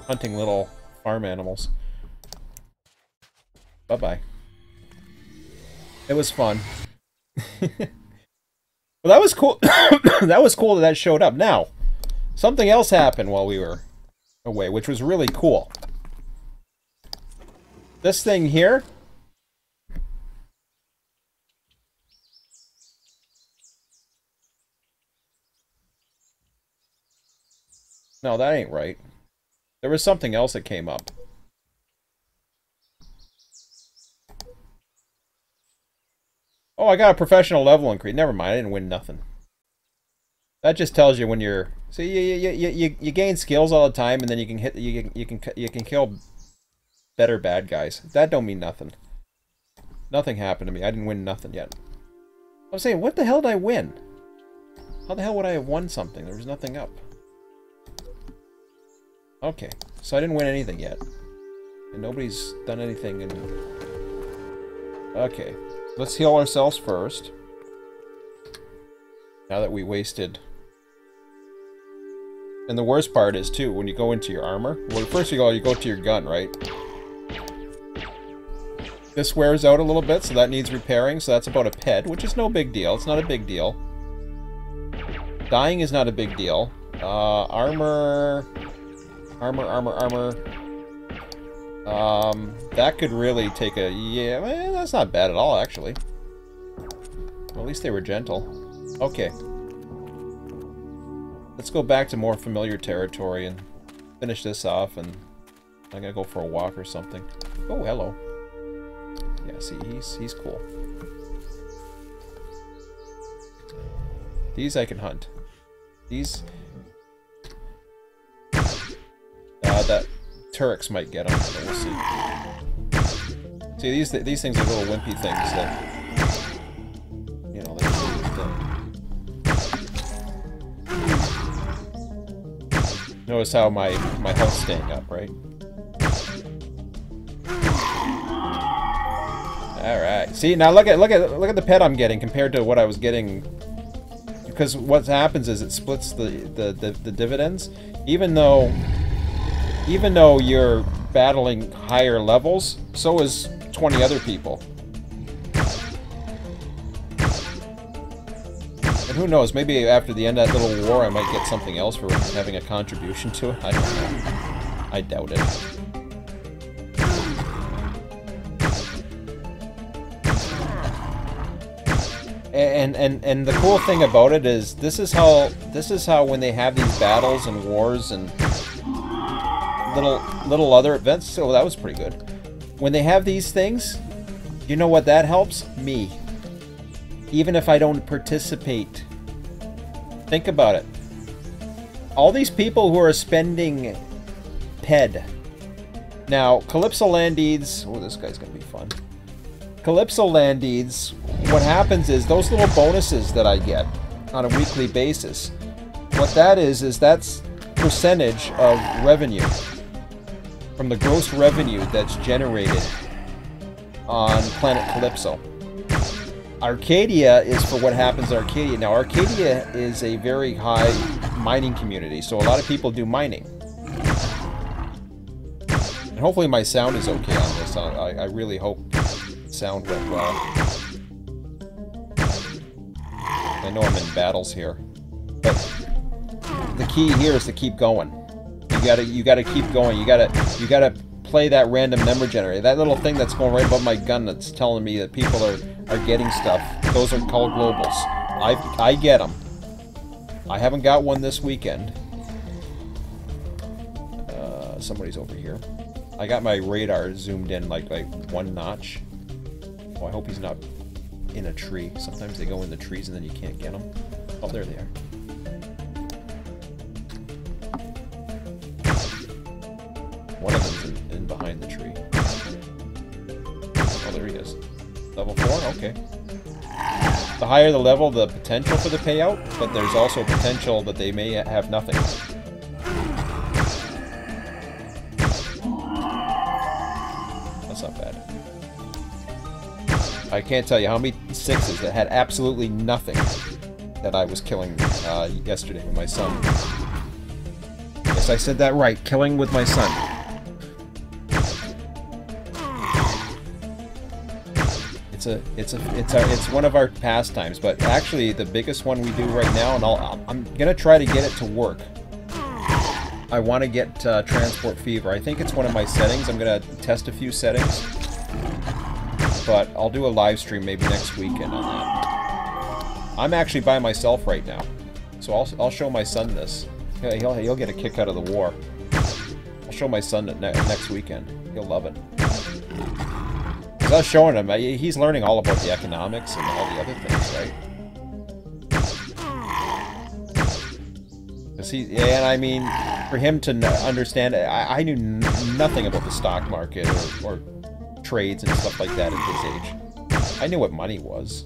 hunting little farm animals. Bye-bye. It was fun. Well, that was cool. That was cool that showed up. Now, something else happened while we were away, which was really cool. This thing here. No, that ain't right. There was something else that came up. Oh, I got a professional level increase. Never mind, I didn't win nothing. That just tells you when you're... See, you gain skills all the time, and then you can hit... You can kill better bad guys. That don't mean nothing. Nothing happened to me. I didn't win nothing yet. I was saying, what the hell did I win? How the hell would I have won something? There was nothing up. Okay, so I didn't win anything yet. And nobody's done anything in... Okay, let's heal ourselves first. Now that we wasted... And the worst part is, too, when you go into your armor... Well, first you go to your gun, right? This wears out a little bit, so that needs repairing. So that's about a ped, which is no big deal. It's not a big deal. Dying is not a big deal. Armor... That could really take a... Yeah, well, that's not bad at all, actually. Well, at least they were gentle. Okay. Let's go back to more familiar territory and finish this off, and I'm gonna go for a walk or something. Oh, hello. Yeah, see, he's cool. These I can hunt. These... that Tureks might get them. We'll see. See, these things are little wimpy things that, you know, they do. Notice how my health's staying up, right? All right. See, now look at the pet I'm getting compared to what I was getting. Because what happens is it splits the dividends, even though you're battling higher levels, so is 20 other people. And who knows, maybe after the end of that little war I might get something else for having a contribution to it. I don't know. I doubt it. And the cool thing about it is this is how when they have these battles and wars and little other events. So that was pretty good. When they have these things, you know what that helps? Me. Even if I don't participate. Think about it. All these people who are spending PED. Now, Calypsolandides... Oh, this guy's gonna be fun. Calypsolandides, what happens is those little bonuses that I get on a weekly basis, what that is that's percentage of revenue. From the gross revenue that's generated on planet Calypso. Arcadia is for what happens in Arcadia. Now, Arcadia is a very high mining community, so a lot of people do mining. And hopefully my sound is okay on this. I really hope the sound went well. I know I'm in battles here. But the key here is to keep going. You gotta keep going. You gotta play that random number generator. That little thing that's going right above my gun that's telling me that people are getting stuff. Those are called globals. I get them. I haven't got one this weekend. Somebody's over here. I got my radar zoomed in like one notch. Oh, I hope he's not in a tree. Sometimes they go in the trees and then you can't get them. Oh, there they are. One of them's in behind the tree. Oh, there he is. Level 4? Okay. The higher the level, the potential for the payout, but there's also potential that they may have nothing. That's not bad. I can't tell you how many 6s that had absolutely nothing that I was killing yesterday with my son. Yes, I said that right. Killing with my son. It's one of our pastimes, but actually the biggest one we do right now, and I'm gonna try to get it to work. I want to get Transport Fever. I think it's one of my settings. I'm gonna test a few settings, but I'll do a live stream maybe next weekend on that. I'm actually by myself right now, so I'll show my son this. He'll get a kick out of the war. I'll show my son it next weekend. He'll love it. I was showing him, he's learning all about the economics and all the other things, right? And I mean, for him to understand, I knew nothing about the stock market or trades and stuff like that at his age. I knew what money was.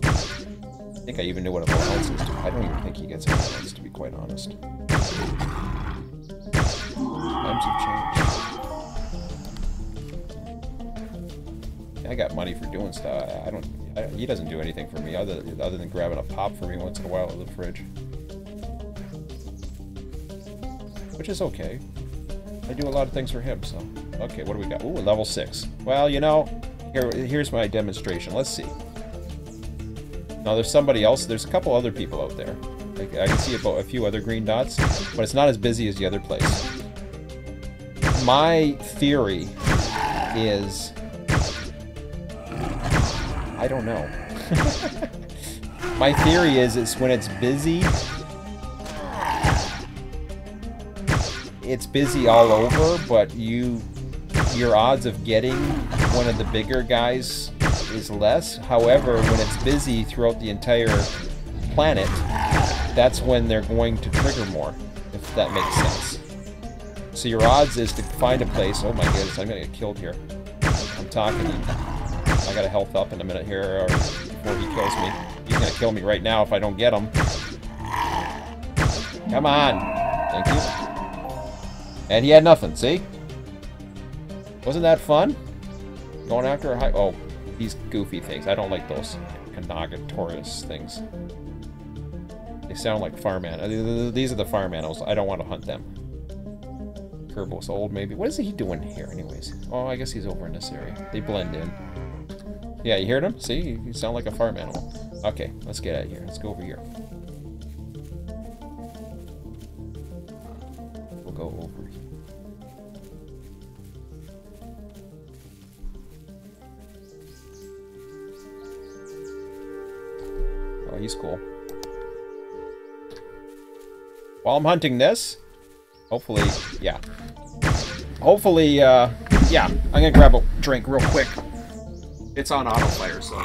I think I even knew what allowance is. I don't even think he gets allowance, to be quite honest. Times have changed. I got money for doing stuff. He doesn't do anything for me other than grabbing a pop for me once in a while out of the fridge. Which is okay. I do a lot of things for him, so. Okay, what do we got? Ooh, level 6. Well, you know, here's my demonstration. Let's see. Now, there's somebody else. There's a couple other people out there. I can see about a few other green dots, but it's not as busy as the other place. My theory is... I don't know. My theory is when it's busy all over, but your odds of getting one of the bigger guys is less. However, when it's busy throughout the entire planet, that's when they're going to trigger more, if that makes sense. So your odds is to find a place. Oh my goodness, I'm gonna get killed here. I'm talking. I gotta health up in a minute here before he kills me. He's gonna kill me right now if I don't get him. Come on! Thank you. And he had nothing, see? Wasn't that fun? Going after a high... Oh, these goofy things. I don't like those Kanagatorus things. They sound like farm animals. These are the farm animals. I don't want to hunt them. Kerbo's old, maybe. What is he doing here, anyways? Oh, I guess he's over in this area. They blend in. Yeah, you heard him? See? You sound like a farm animal. Okay, let's get out of here. Let's go over here. We'll go over here. Oh, he's cool. While I'm hunting this, hopefully, yeah. Hopefully, yeah, I'm gonna grab a drink real quick. It's on auto fire, so see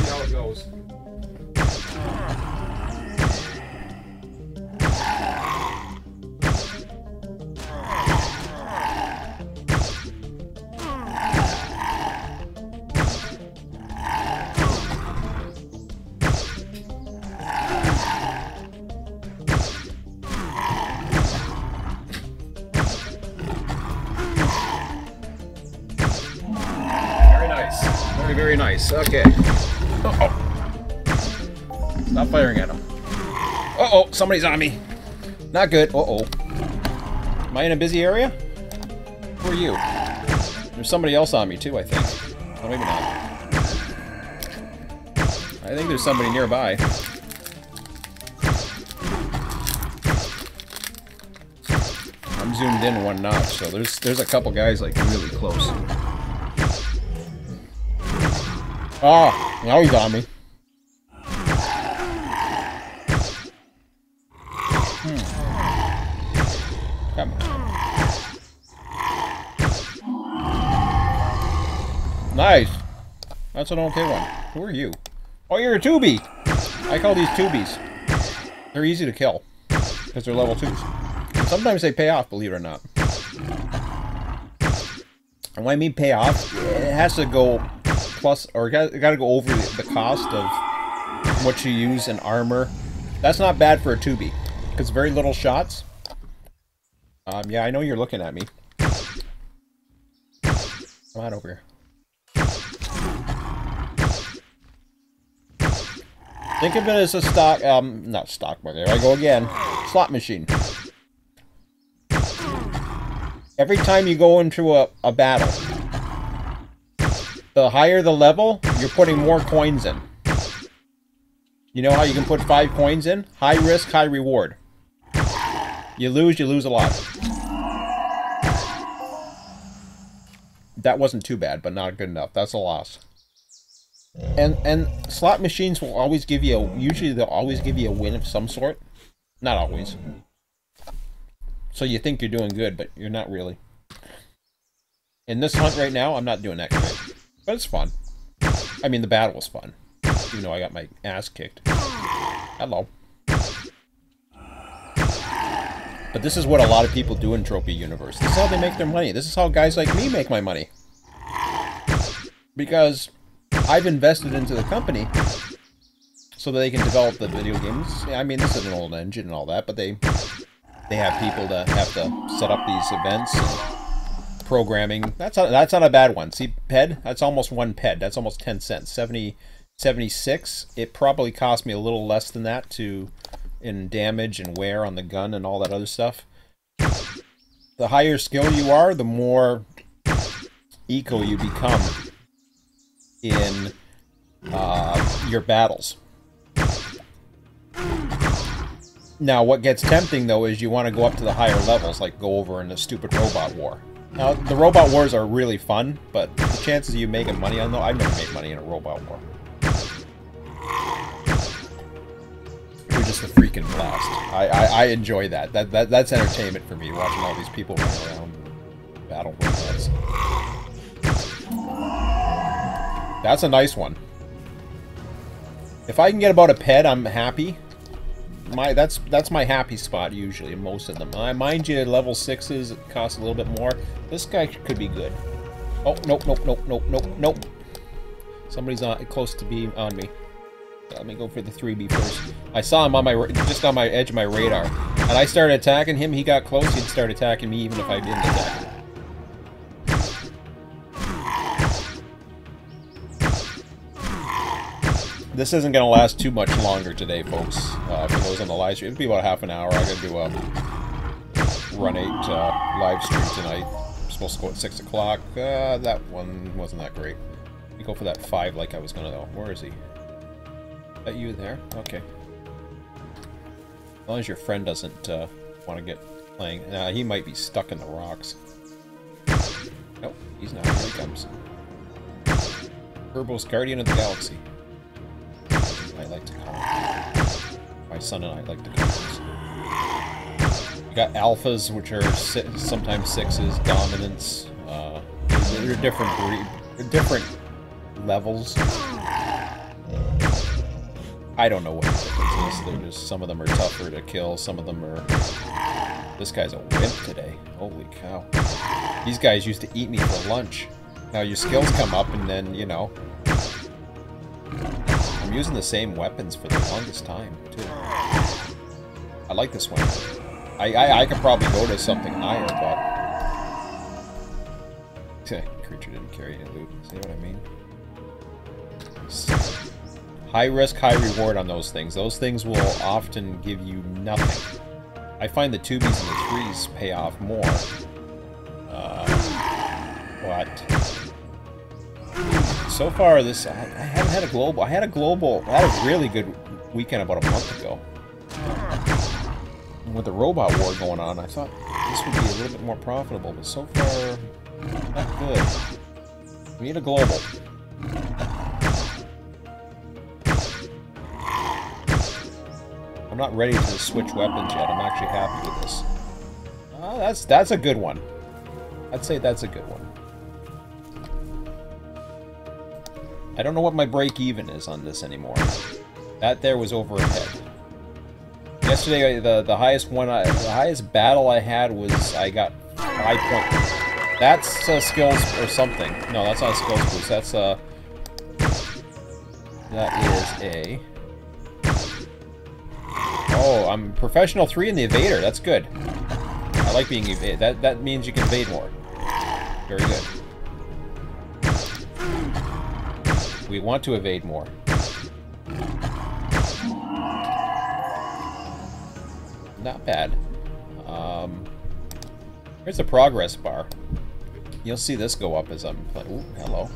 how it goes. Very nice. Okay. Uh-oh. Stop firing at him. Uh-oh, somebody's on me. Not good. Uh-oh. Am I in a busy area? Who are you? There's somebody else on me too, I think. Oh, maybe not. I think there's somebody nearby. I'm zoomed in one notch, so there's a couple guys like really close. Oh, now he's on me. Come on. Nice. That's an okay one. Who are you? Oh, you're a 2B. I call these 2Bs. They're easy to kill because they're level 2s. Sometimes they pay off, believe it or not. And when I mean pay off, it has to go plus, or it got to go over the cost of what you use in armor. That's not bad for a 2B, because very little shots. Yeah, I know you're looking at me. Come on over here. Think of it as a stock, not stock market, there I go again, slot machine. Every time you go into a battle, the higher the level, you're putting more coins in. You know how you can put 5 coins in? High risk, high reward. You lose a lot. That wasn't too bad, but not good enough. That's a loss. And slot machines will always give you usually they'll always give you a win of some sort. Not always. So you think you're doing good, but you're not really. In this hunt right now, I'm not doing that great. But it's fun. I mean, the battle was fun. Even though I got my ass kicked. Hello. But this is what a lot of people do in Entropia Universe. This is how they make their money. This is how guys like me make my money. Because I've invested into the company so that they can develop the video games. I mean, this is an old engine and all that, but they have people that have to set up these events and programming. That's not a bad one. See, PED? That's almost 1 PED. That's almost 10 cents. 76. It probably cost me a little less than that in damage and wear on the gun and all that other stuff. The higher skill you are, the more eco you become in your battles. Now, what gets tempting, though, is you want to go up to the higher levels, like go over in the stupid robot war. Now, the robot wars are really fun, but the chances of you making money on them, I've never made money in a robot war. They're just a freaking blast. I enjoy that. That's entertainment for me, watching all these people run around and battle robots. That's a nice one. If I can get about a PED, I'm happy. That's my happy spot usually in most of them. Mind you, level 6s it costs a little bit more. This guy could be good. Oh, nope. Somebody's close to being on me. Let me go for the 3B first. I saw him on just on my edge of my radar, and I started attacking him. He got close. He'd start attacking me even if I didn't attack him. This isn't going to last too much longer today, folks. For those on the live stream, it'll be about half an hour. I'm going to do a Run 8 live stream tonight. I'm supposed to go at 6 o'clock. That one wasn't that great. Let me go for that 5 like I was going to, though. Where is he? Is that you there? Okay. As long as your friend doesn't want to get playing. He might be stuck in the rocks. Nope, he's not. Here he comes. Turbo's Guardian of the Galaxy. I like to call it. My son and I like to call this. We got alphas, which are sometimes 6s, dominants. They're different levels. I don't know what the difference is. They're just, some of them are tougher to kill, some of them are... This guy's a wimp today. Holy cow. These guys used to eat me for lunch. Now your skills come up and then, you know... I'm using the same weapons for the longest time, too. I like this one. I could probably go to something higher, but... Creature didn't carry any loot. See what I mean? High risk, high reward on those things. Those things will often give you nothing. I find the 2Bs and the 3s pay off more. But... So far, this I haven't had a global. I had a really good weekend about a month ago. And with the robot war going on, I thought this would be a little bit more profitable, but so far, not good. We need a global. I'm not ready to switch weapons yet. I'm actually happy with this. That's a good one. I'd say that's a good one. I don't know what my break-even is on this anymore. That there was over a head. Yesterday, the highest one, the highest battle I had was I got 5 points. That's skills or something. No, that's not a skills boost. That's that is a. Oh, I'm professional 3 in the evader. That's good. I like being evade. That means you can evade more. Very good. We want to evade more. Not bad. Here's the progress bar. You'll see this go up as I'm playing. Ooh, hello.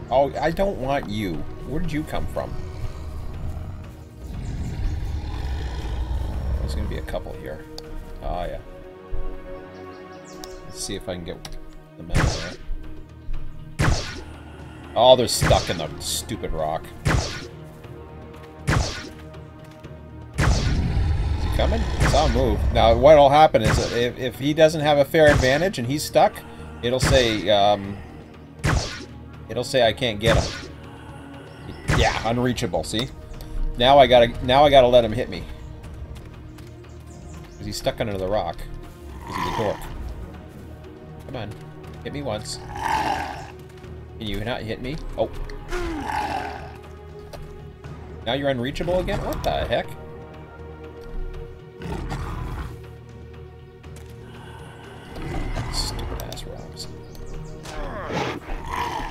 Oh, I don't want you. Where did you come from? There's gonna be a couple here. Oh, yeah. Let's see if I can get the men there. Oh, they're stuck in the stupid rock. Coming? I saw him move. Now, what'll happen is if he doesn't have a fair advantage and he's stuck, it'll say I can't get him. Yeah, unreachable. See? Now I gotta let him hit me because he's stuck under the rock. Because he's a dork. Come on, hit me once. Can you not hit me? Oh. Now you're unreachable again? What the heck? Stupid ass rocks.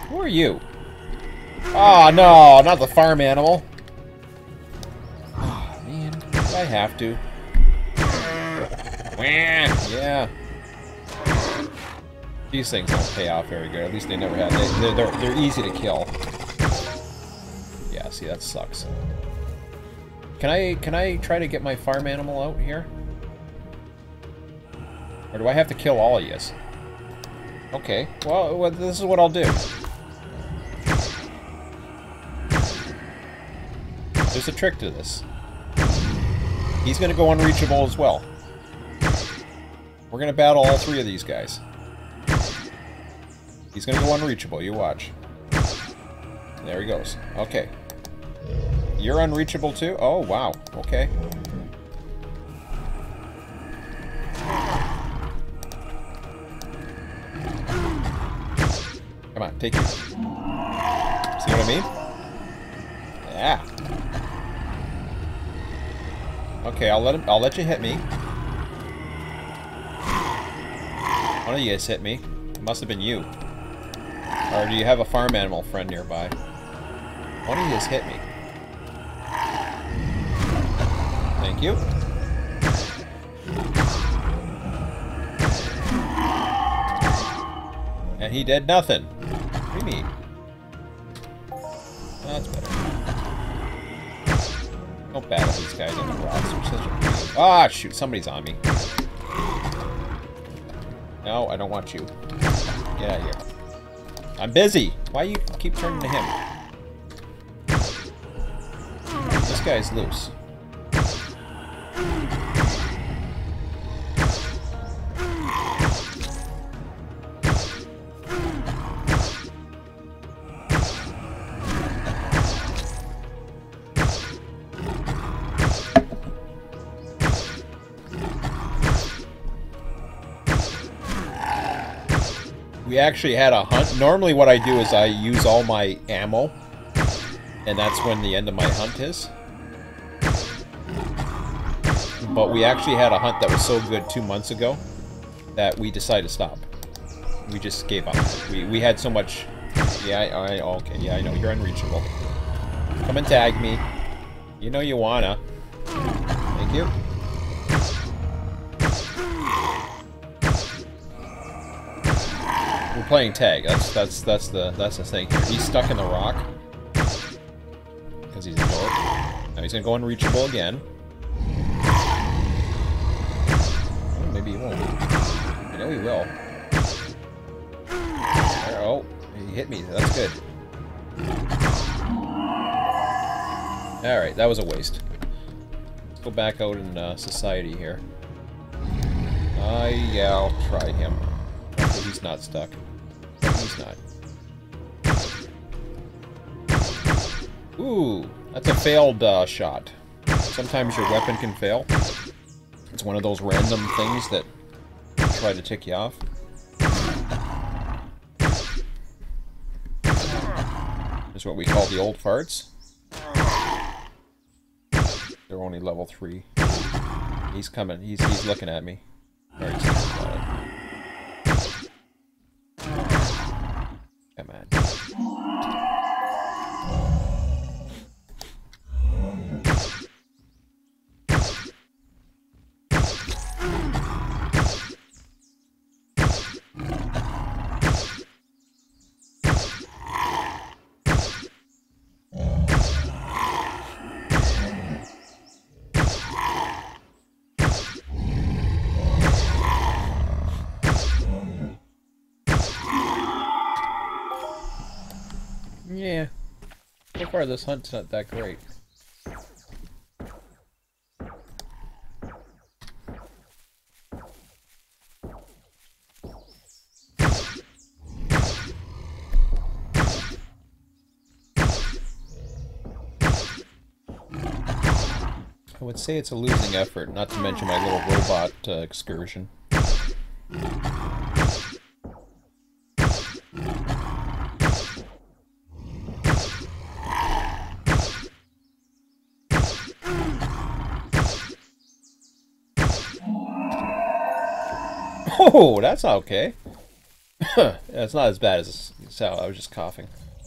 Who are you? Oh no, not the farm animal. Oh man, I have to. Yeah. These things don't pay off very good. At least they never have. They're easy to kill. Yeah, see that sucks. Can I try to get my farm animal out here? Or do I have to kill all of yous? Okay, well, this is what I'll do. There's a trick to this. He's gonna go unreachable as well. We're gonna battle all 3 of these guys. He's gonna go unreachable, you watch. There he goes. Okay. You're unreachable too? Oh, wow. Okay. Come on, take it. See what I mean? Yeah. Okay, I'll let you hit me. One of you guys hit me. It must have been you. Or do you have a farm animal friend nearby? One of you guys hit me. Thank you. And he did nothing. What do you mean? Oh, that's better. Don't battle these guys on the rocks. Ah, shoot, somebody's on me. No, I don't want you. Get out of here. I'm busy. Why you keep turning to him? This guy's loose. We actually had a hunt. Normally what I do is I use all my ammo, and that's when the end of my hunt is. But we actually had a hunt that was so good 2 months ago that we decided to stop. We just gave up. We had so much... Yeah, okay, yeah, I know, you're unreachable. Come and tag me. You know you wanna. Thank you. We're playing tag. That's the thing here. He's stuck in the rock because he's a dork. Now he's gonna go unreachable again. Oh, maybe he won't. I know he will. Oh, he hit me. That's good. All right, that was a waste. Let's go back out in society here. Yeah, I'll try him. Hopefully he's not stuck. He's not. Ooh, that's a failed shot. Sometimes your weapon can fail. It's one of those random things that try to tick you off. Is what we call the old farts. They're only level 3. He's coming. He's looking at me. Come on. Yeah. So far this hunt's not that great. I would say it's a losing effort, not to mention my little robot excursion. Oh, that's okay. It's not as bad as so. I was just coughing.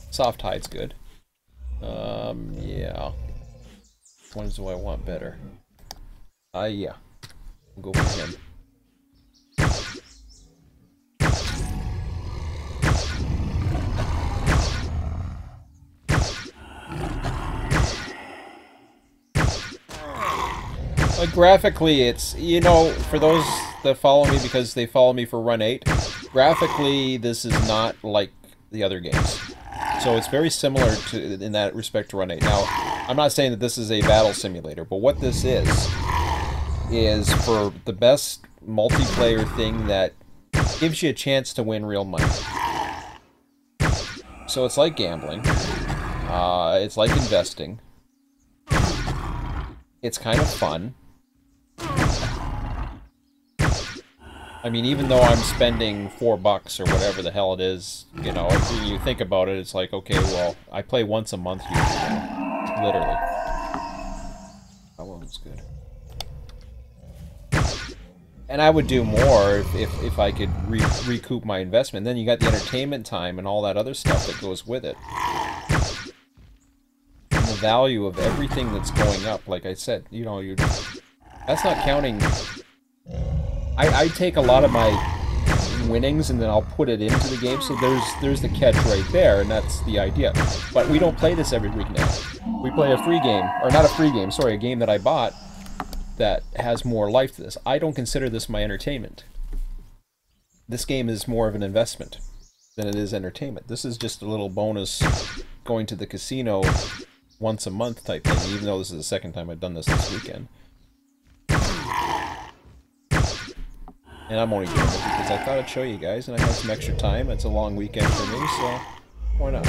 Soft hide's good. Yeah. Which ones do I want better? Yeah. We'll go for him. Like, graphically, it's, you know, for those that follow me because they follow me for Run 8, graphically, this is not like the other games. So it's very similar to, in that respect, to Run 8. Now, I'm not saying that this is a battle simulator, but what this is for the best multiplayer thing that gives you a chance to win real money. So it's like gambling. It's like investing. It's kind of fun. I mean, even though I'm spending $4 or whatever the hell it is, you know, if you think about it, it's like, okay, well, I play once a month usually, literally. That one was good. And I would do more if I could recoup my investment. Then you got the entertainment time and all that other stuff that goes with it. And the value of everything that's going up, like I said, you know, that's not counting. I take a lot of my winnings and then I'll put it into the game, so there's the catch right there, and that's the idea. But we don't play this every week now. We play a free game, or not a free game, sorry, a game that I bought that has more life to this. I don't consider this my entertainment. This game is more of an investment than it is entertainment. This is just a little bonus going to the casino once a month type thing, even though this is the second time I've done this weekend. And I'm only doing it because I thought I'd show you guys, and I had some extra time. It's a long weekend for me, so why not?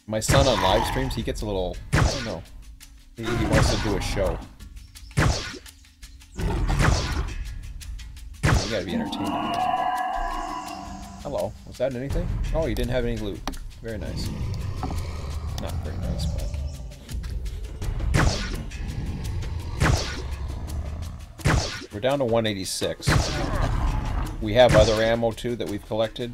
My son on live streams, he gets a little, I don't know, he wants to do a show. You gotta be entertained. Hello, was that anything? Oh, you didn't have any loot. Very nice. Not very nice, but... We're down to 186. We have other ammo too that we've collected.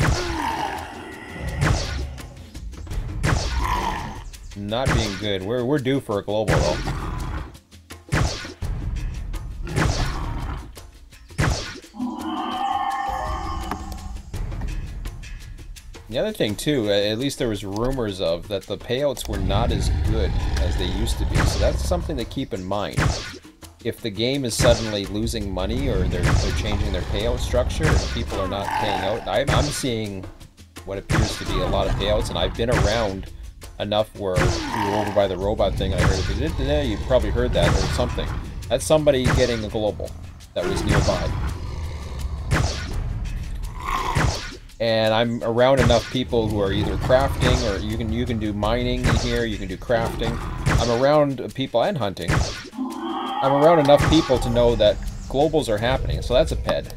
Not being good. We're due for a global though. The other thing too, at least there was rumors of that the payouts were not as good as they used to be. So that's something to keep in mind. If the game is suddenly losing money or they're changing their payout structure and people are not paying out, I'm seeing what appears to be a lot of payouts, and I've been around enough where we were over by the robot thing and I heard it. You probably heard that or something. That's somebody getting a global that was nearby. And I'm around enough people who are either crafting or you can do mining in here, you can do crafting. I'm around people and hunting. I'm around enough people to know that globals are happening, so that's a ped.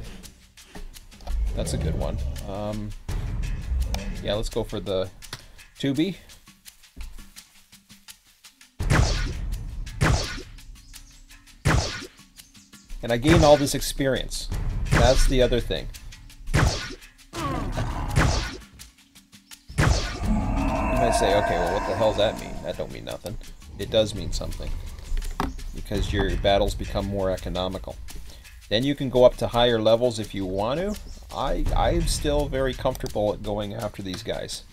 That's a good one. Yeah, let's go for the 2B. And I gain all this experience. That's the other thing. You might say, okay, well, what the hell does that mean? That don't mean nothing. It does mean something. Because your battles become more economical. Then you can go up to higher levels if you want to. I'm still very comfortable at going after these guys.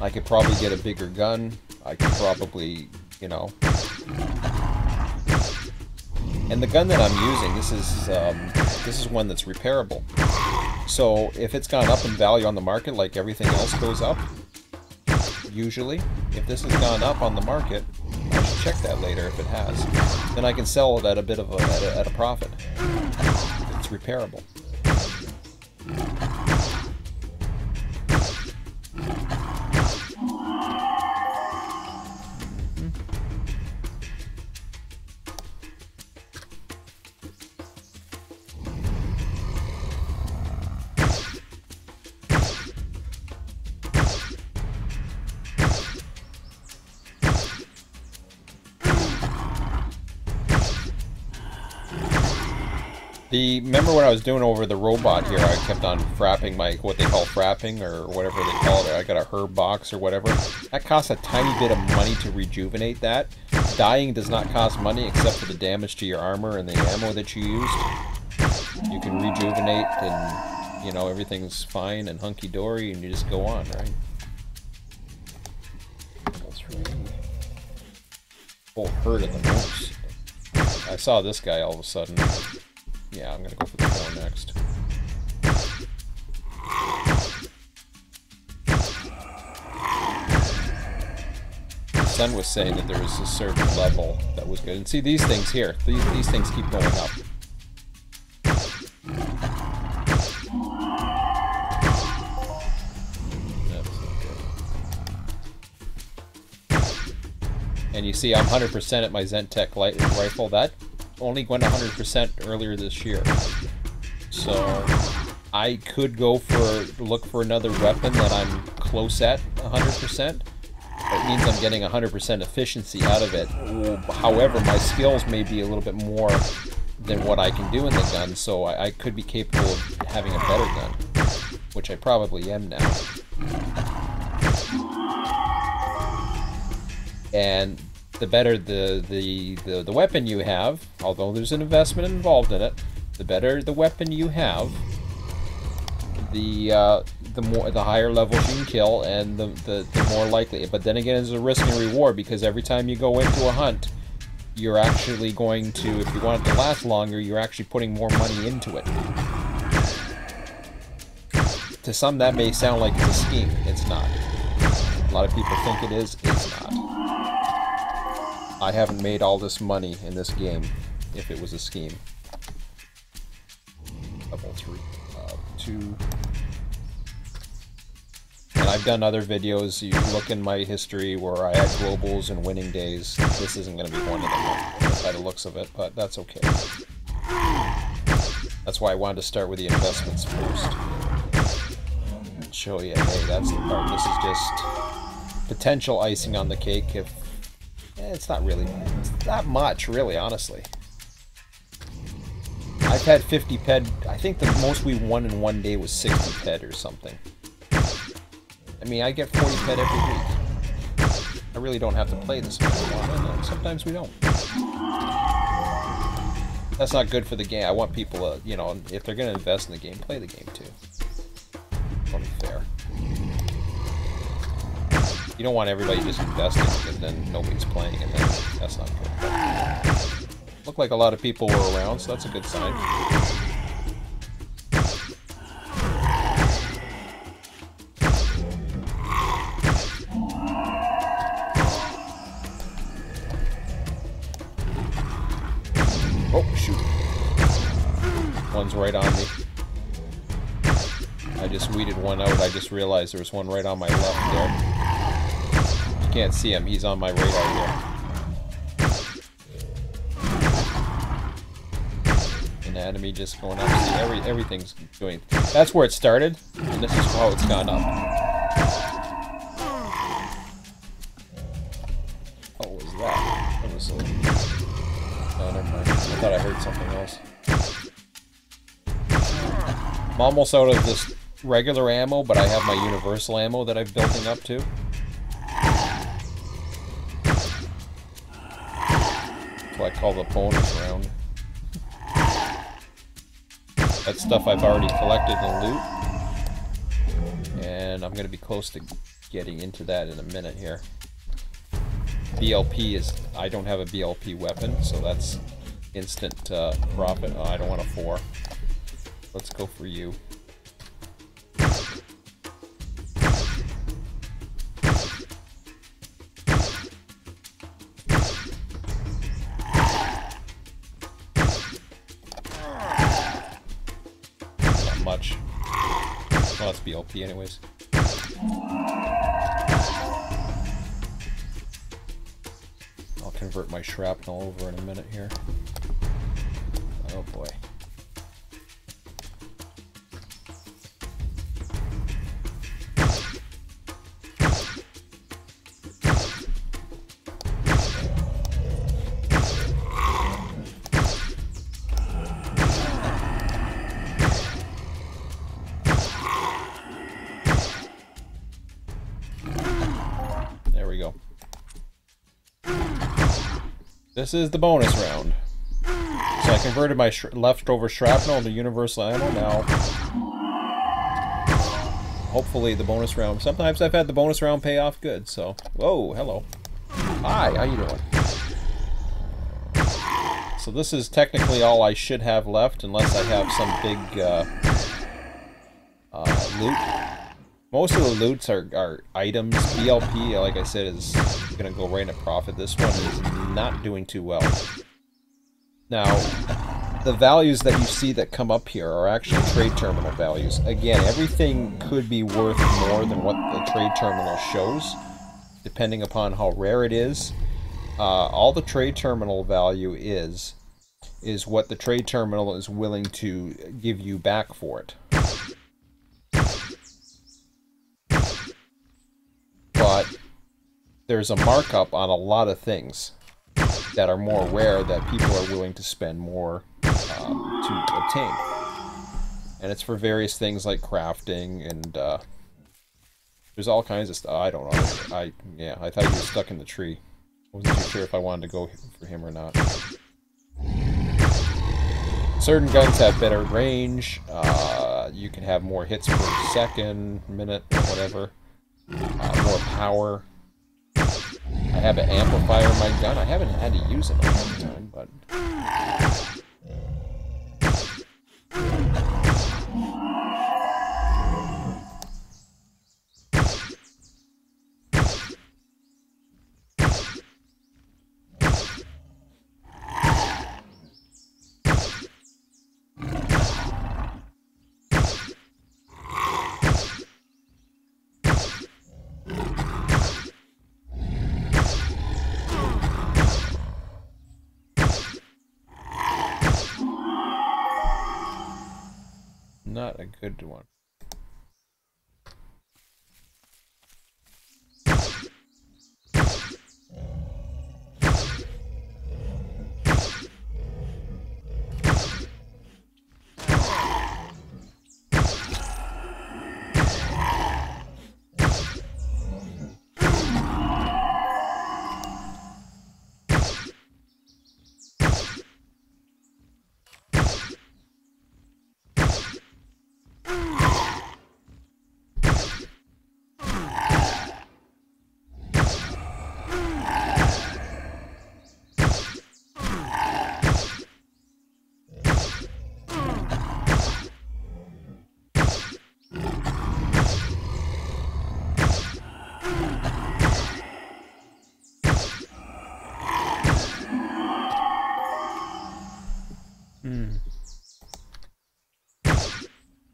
I could probably get a bigger gun. I could probably, you know... And the gun that I'm using, this is one that's repairable. So if it's gone up in value on the market like everything else goes up, usually, if this has gone up on the market, I should check that later if it has, then I can sell it at a bit of at a profit. It's repairable. Remember when I was doing over the robot here, I kept on frapping my, what they call frapping, or whatever they call it. I got a herb box or whatever. That costs a tiny bit of money to rejuvenate that. Dying does not cost money except for the damage to your armor and the ammo that you used. You can rejuvenate and, you know, everything's fine and hunky-dory and you just go on, right? That's right. Oh, hurt at the most. I saw this guy all of a sudden. Yeah, I'm gonna go for the 4 next. The son was saying that there was a certain level that was good. And see these things here. These things keep going up. That's okay. And you see I'm 100% at my Zentech rifle. That only went 100% earlier this year. So I could go look for another weapon that I'm close at 100%. It means I'm getting 100% efficiency out of it. However, my skills may be a little bit more than what I can do in the gun, so I could be capable of having a better gun, which I probably am now. And the better the weapon you have, although there's an investment involved in it, the better the weapon you have, the higher levels you can kill, and the more likely. But then again, there's a risk and reward, because every time you go into a hunt, you're actually going to, if you want it to last longer, you're actually putting more money into it. To some, that may sound like it's a scheme. It's not. A lot of people think it is. It's not. I haven't made all this money in this game if it was a scheme. Level 3, 2. And I've done other videos. You look in my history where I had globals and winning days. This isn't going to be one of them by the looks of it, but that's okay. That's why I wanted to start with the investments first. Show you, hey, that's the part. This is just potential icing on the cake. If it's not really, it's not much, really, honestly. I've had 50 ped. I think the most we won in one day was 60 ped or something. I mean, I get 40 ped every week. I really don't have to play this much. Sometimes we don't. That's not good for the game. I want people to, you know, if they're going to invest in the game, play the game too. Don't be fair. You don't want everybody just investing and then nobody's playing, and then that's not good. But looked like a lot of people were around, so that's a good sign. Oh, shoot. One's right on me. I just weeded one out. I just realized there was one right on my left there. can't see him. He's on my radar here. Anatomy just going up. See, everything's doing. That's where it started, and this is how it's gone up. What was that? That was. Oh, never mind. I thought I heard something else. I'm almost out of this regular ammo, but I have my universal ammo that I'm building up to. That's what I call the bonus round. That's stuff I've already collected in loot. And I'm going to be close to getting into that in a minute here. BLP is... I don't have a BLP weapon, so that's instant profit. Oh, I don't want a 4. Let's go for you. Not much. Well, that's BLP anyways. I'll convert my shrapnel over in a minute here. Oh boy. There we go. This is the bonus round. So I converted my leftover shrapnel into universal ammo. Now, hopefully the bonus round... Sometimes I've had the bonus round pay off good, so... Whoa, hello. Hi, how you doing? So this is technically all I should have left, unless I have some big loot. Most of the loots are items. BLP, like I said, is going to go right into profit. This one is not doing too well. Now, the values that you see that come up here are actually trade terminal values. Again, everything could be worth more than what the trade terminal shows, depending upon how rare it is. All the trade terminal value is what the trade terminal is willing to give you back for it. But there's a markup on a lot of things that are more rare that people are willing to spend more to obtain. And it's for various things like crafting and there's all kinds of stuff. I don't know. Yeah, I thought he was stuck in the tree. I wasn't too sure if I wanted to go for him or not. Certain guns have better range. You can have more hits per second, minute, whatever. More power. I have an amplifier in my gun. I haven't had to use it in a long time, but... not a good one.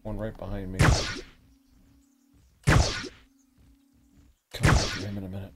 One right behind me. Come back to him in a minute.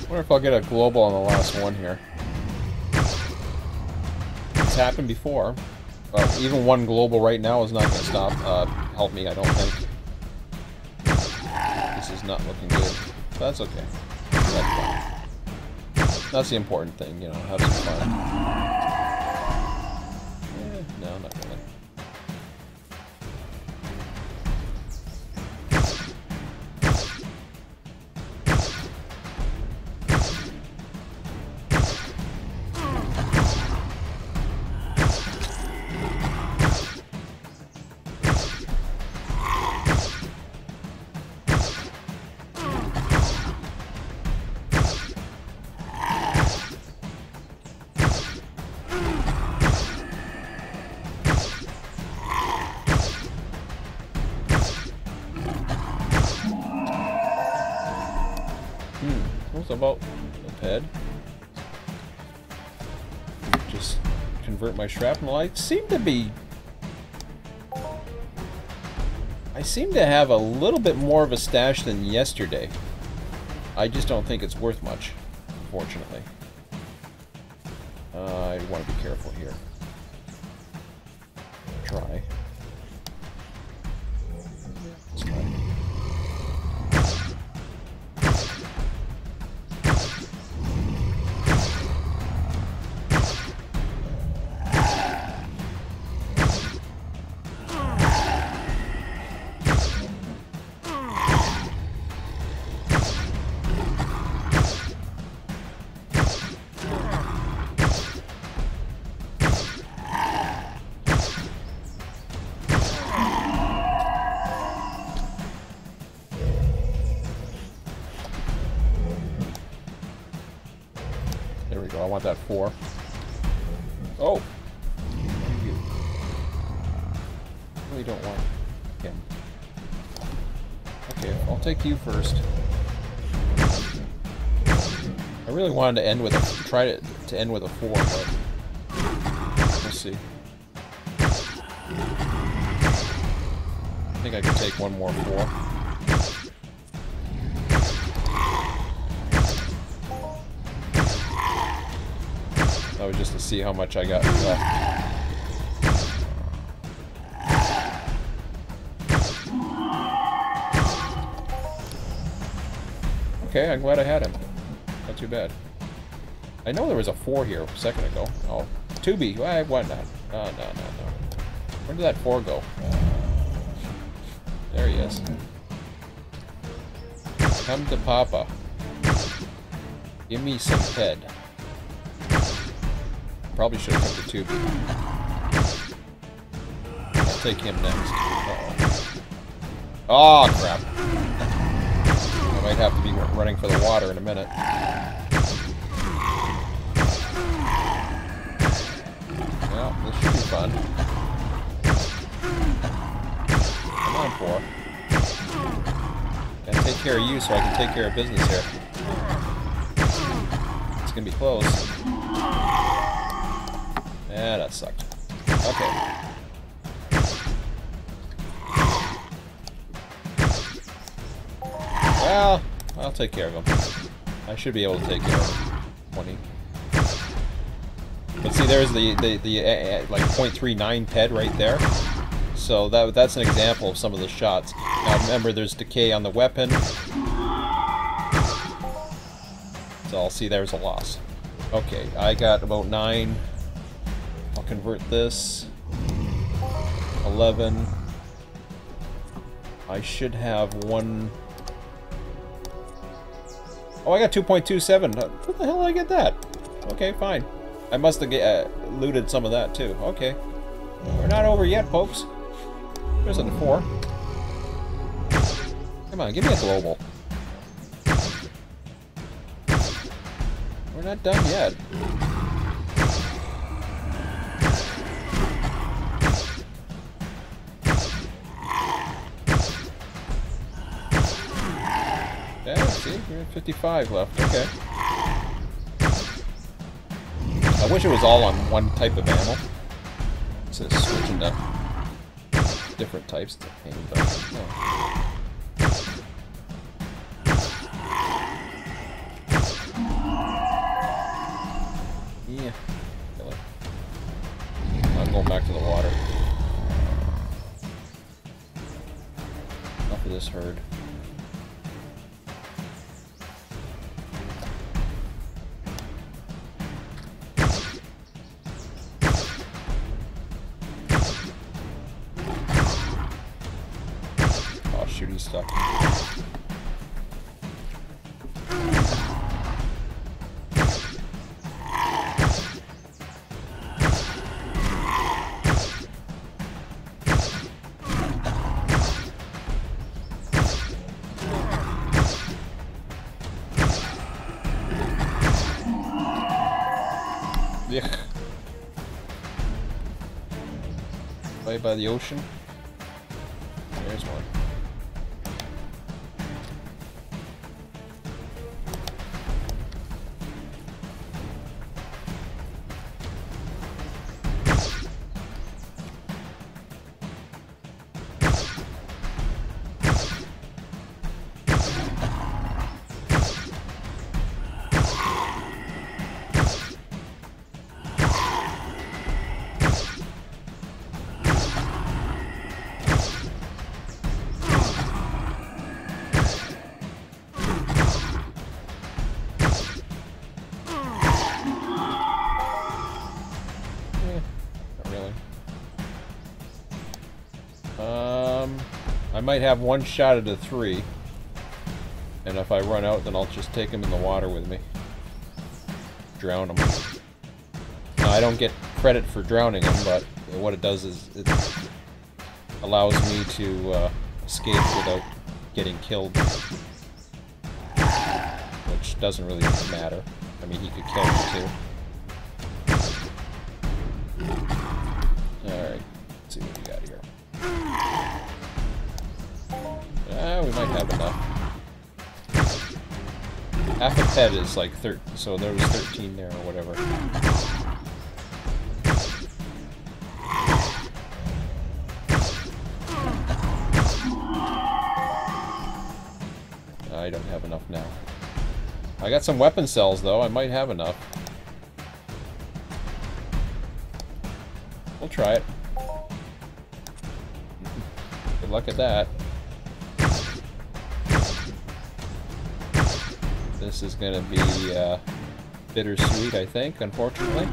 Wonder if I'll get a global on the last one here. It's happened before. But even one global right now is not going to stop, help me, I don't think. This is not looking good. But that's okay. That's fine. That's the important thing, you know, have some fun. No, not really. What's about the ped? Just convert my shrapnel. I seem to have a little bit more of a stash than yesterday. I just don't think it's worth much, unfortunately. I want to be careful here. Try. Let's try. There we go, I want that 4. Oh! You really don't want him. Okay, I'll take you first. I really wanted to end with a... try to end with a 4, but... we'll see. I think I can take one more 4. That was just to see how much I got left. Okay, I'm glad I had him. Not too bad. I know there was a 4 here a second ago. Oh, 2B. Why not? No. Where did that 4 go? There he is. Come to Papa. Give me some head. Probably should have come to 2B. I'll take him next. Uh-oh. Oh, crap. I might have to be running for the water in a minute. Well, this should be fun. Come on, 4. Gotta take care of you so I can take care of business here. It's gonna be close. Yeah, that sucked. Okay. Well, I'll take care of him. I should be able to take care of him. 20. But see, there's the like 0.39 ped right there. So that's an example of some of the shots. Now remember, there's decay on the weapon. So I'll see there's a loss. Okay, I got about 9. I'll convert this. 11. I should have 1. Oh, I got 2.27. Where the hell did I get that? Okay, fine. I must have looted some of that too. Okay. We're not over yet, folks. There's a 4. Come on, give me a global. We're not done yet. Yeah, see, we're at 55 left. Okay. I wish it was all on one type of ammo. Instead of switching to different types to aim, but no. heard. Oh shoot, he's stuck. Yuck. Right by the ocean. There's one. I might have one shot at a 3, and if I run out, then I'll just take him in the water with me. Drown him. Now, I don't get credit for drowning him, but what it does is it allows me to escape without getting killed, which doesn't really matter. I mean, he could kill me too. Alright, let's see what we got here. We might have enough. Half a pet is like 13, so there was 13 there or whatever. I don't have enough now. I got some weapon cells though, I might have enough. We'll try it. Good luck at that. This is gonna be bittersweet, I think, unfortunately.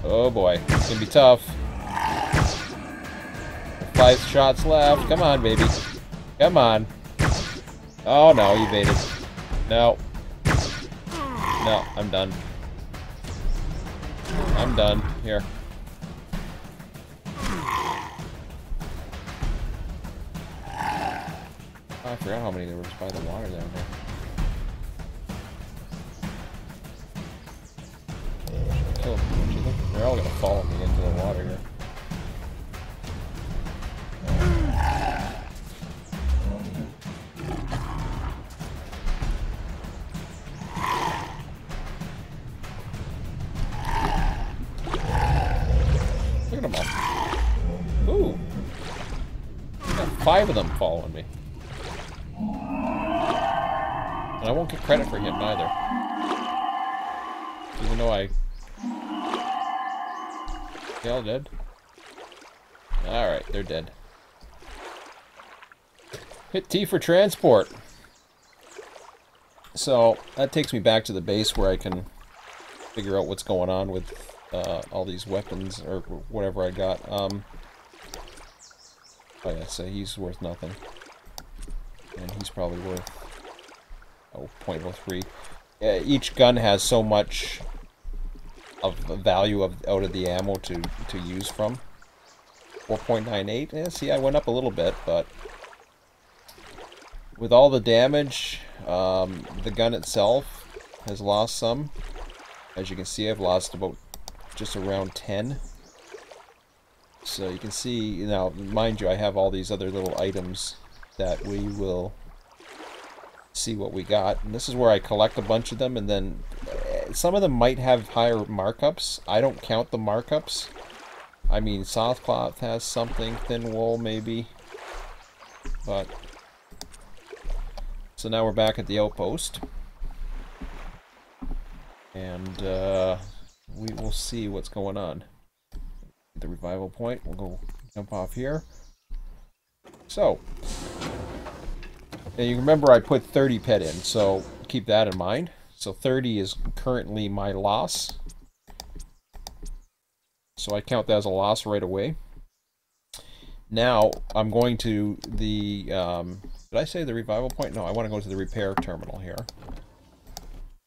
Oh boy, it's gonna be tough. 5 shots left. Come on, baby. Come on. Oh no, you baited. No. No, I'm done. I'm done. Here. Oh, I forgot how many there was by the water down there. Kill them, don't you think? They're all gonna follow me into the water here. Look at them all. Ooh! I got 5 of them following me. And I won't get credit for him either. Even though I... They all dead? Alright, they're dead. Hit T for transport. So, that takes me back to the base where I can figure out what's going on with all these weapons, or whatever I got. Oh yeah, so he's worth nothing. And he's probably worth... oh, 0.03. Each gun has so much of the value out of the ammo to use from. 4.98. Yeah, see, I went up a little bit, but with all the damage, the gun itself has lost some. As you can see, I've lost about just around 10. So you can see, now, mind you, I have all these other little items that we will see what we got. And this is where I collect a bunch of them, and then some of them might have higher markups. I don't count the markups. I mean, soft cloth has something, thin wool maybe. But so now we're back at the outpost. And we will see what's going on. The revival point, we'll go jump off here. So, Now you remember I put 30 pet in, so keep that in mind. So 30 is currently my loss. So I count that as a loss right away. Now I'm going to the, did I say the revival point? No, I want to go to the repair terminal here.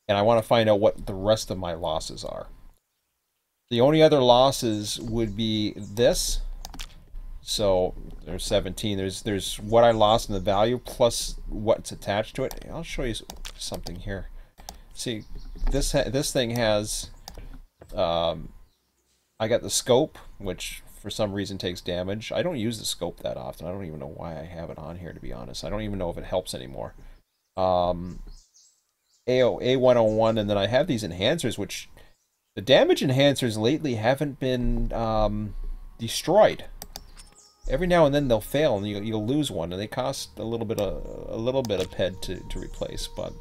And I want to find out what the rest of my losses are. The only other losses would be this. So there's 17. There's what I lost in the value plus what's attached to it. I'll show you something here. See, this thing has, I got the scope, which for some reason takes damage. I don't use the scope that often. I don't even know why I have it on here, to be honest. I don't even know if it helps anymore. A101, and then I have these enhancers, which the damage enhancers lately haven't been destroyed. Every now and then they'll fail, and you'll lose one, and they cost a little bit of ped to replace. But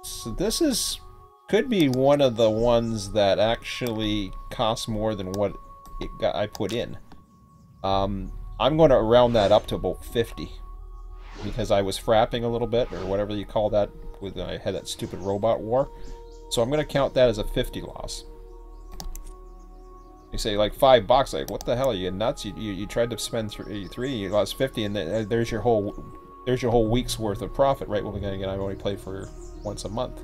so this could be one of the ones that actually costs more than what I put in. I'm going to round that up to about 50. Because I was frapping a little bit, or whatever you call that, when I had that stupid robot war. So I'm going to count that as a 50 loss. You say, like, $5, like, what the hell, are you nuts? You tried to spend 3, you lost 50, and there's your whole week's worth of profit, right? Well, again, I've only played for once a month,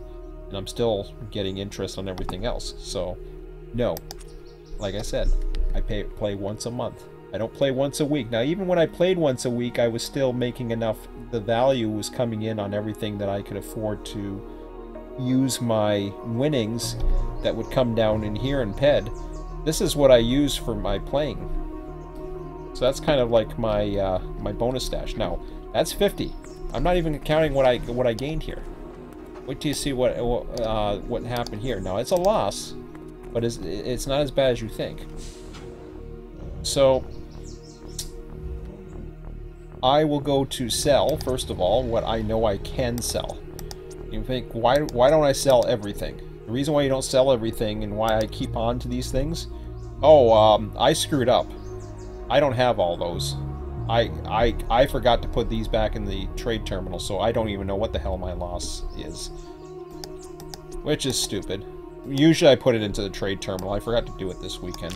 and I'm still getting interest on everything else. So, no. Like I said, I play once a month. I don't play once a week. Now, even when I played once a week, I was still making enough. The value was coming in on everything that I could afford to use my winnings that would come down in here in PED. This is what I use for my playing. So that's kind of like my my bonus stash. Now, that's 50. I'm not even counting what I gained here. Wait till you see what happened here. Now, it's a loss, but it's not as bad as you think. So I will go to sell, first of all, what I know I can sell. You think, why don't I sell everything? The reason why you don't sell everything and why I keep on to these things? Oh, I screwed up. I don't have all those. I forgot to put these back in the trade terminal, so I don't even know what the hell my loss is. Which is stupid. Usually I put it into the trade terminal. I forgot to do it this weekend.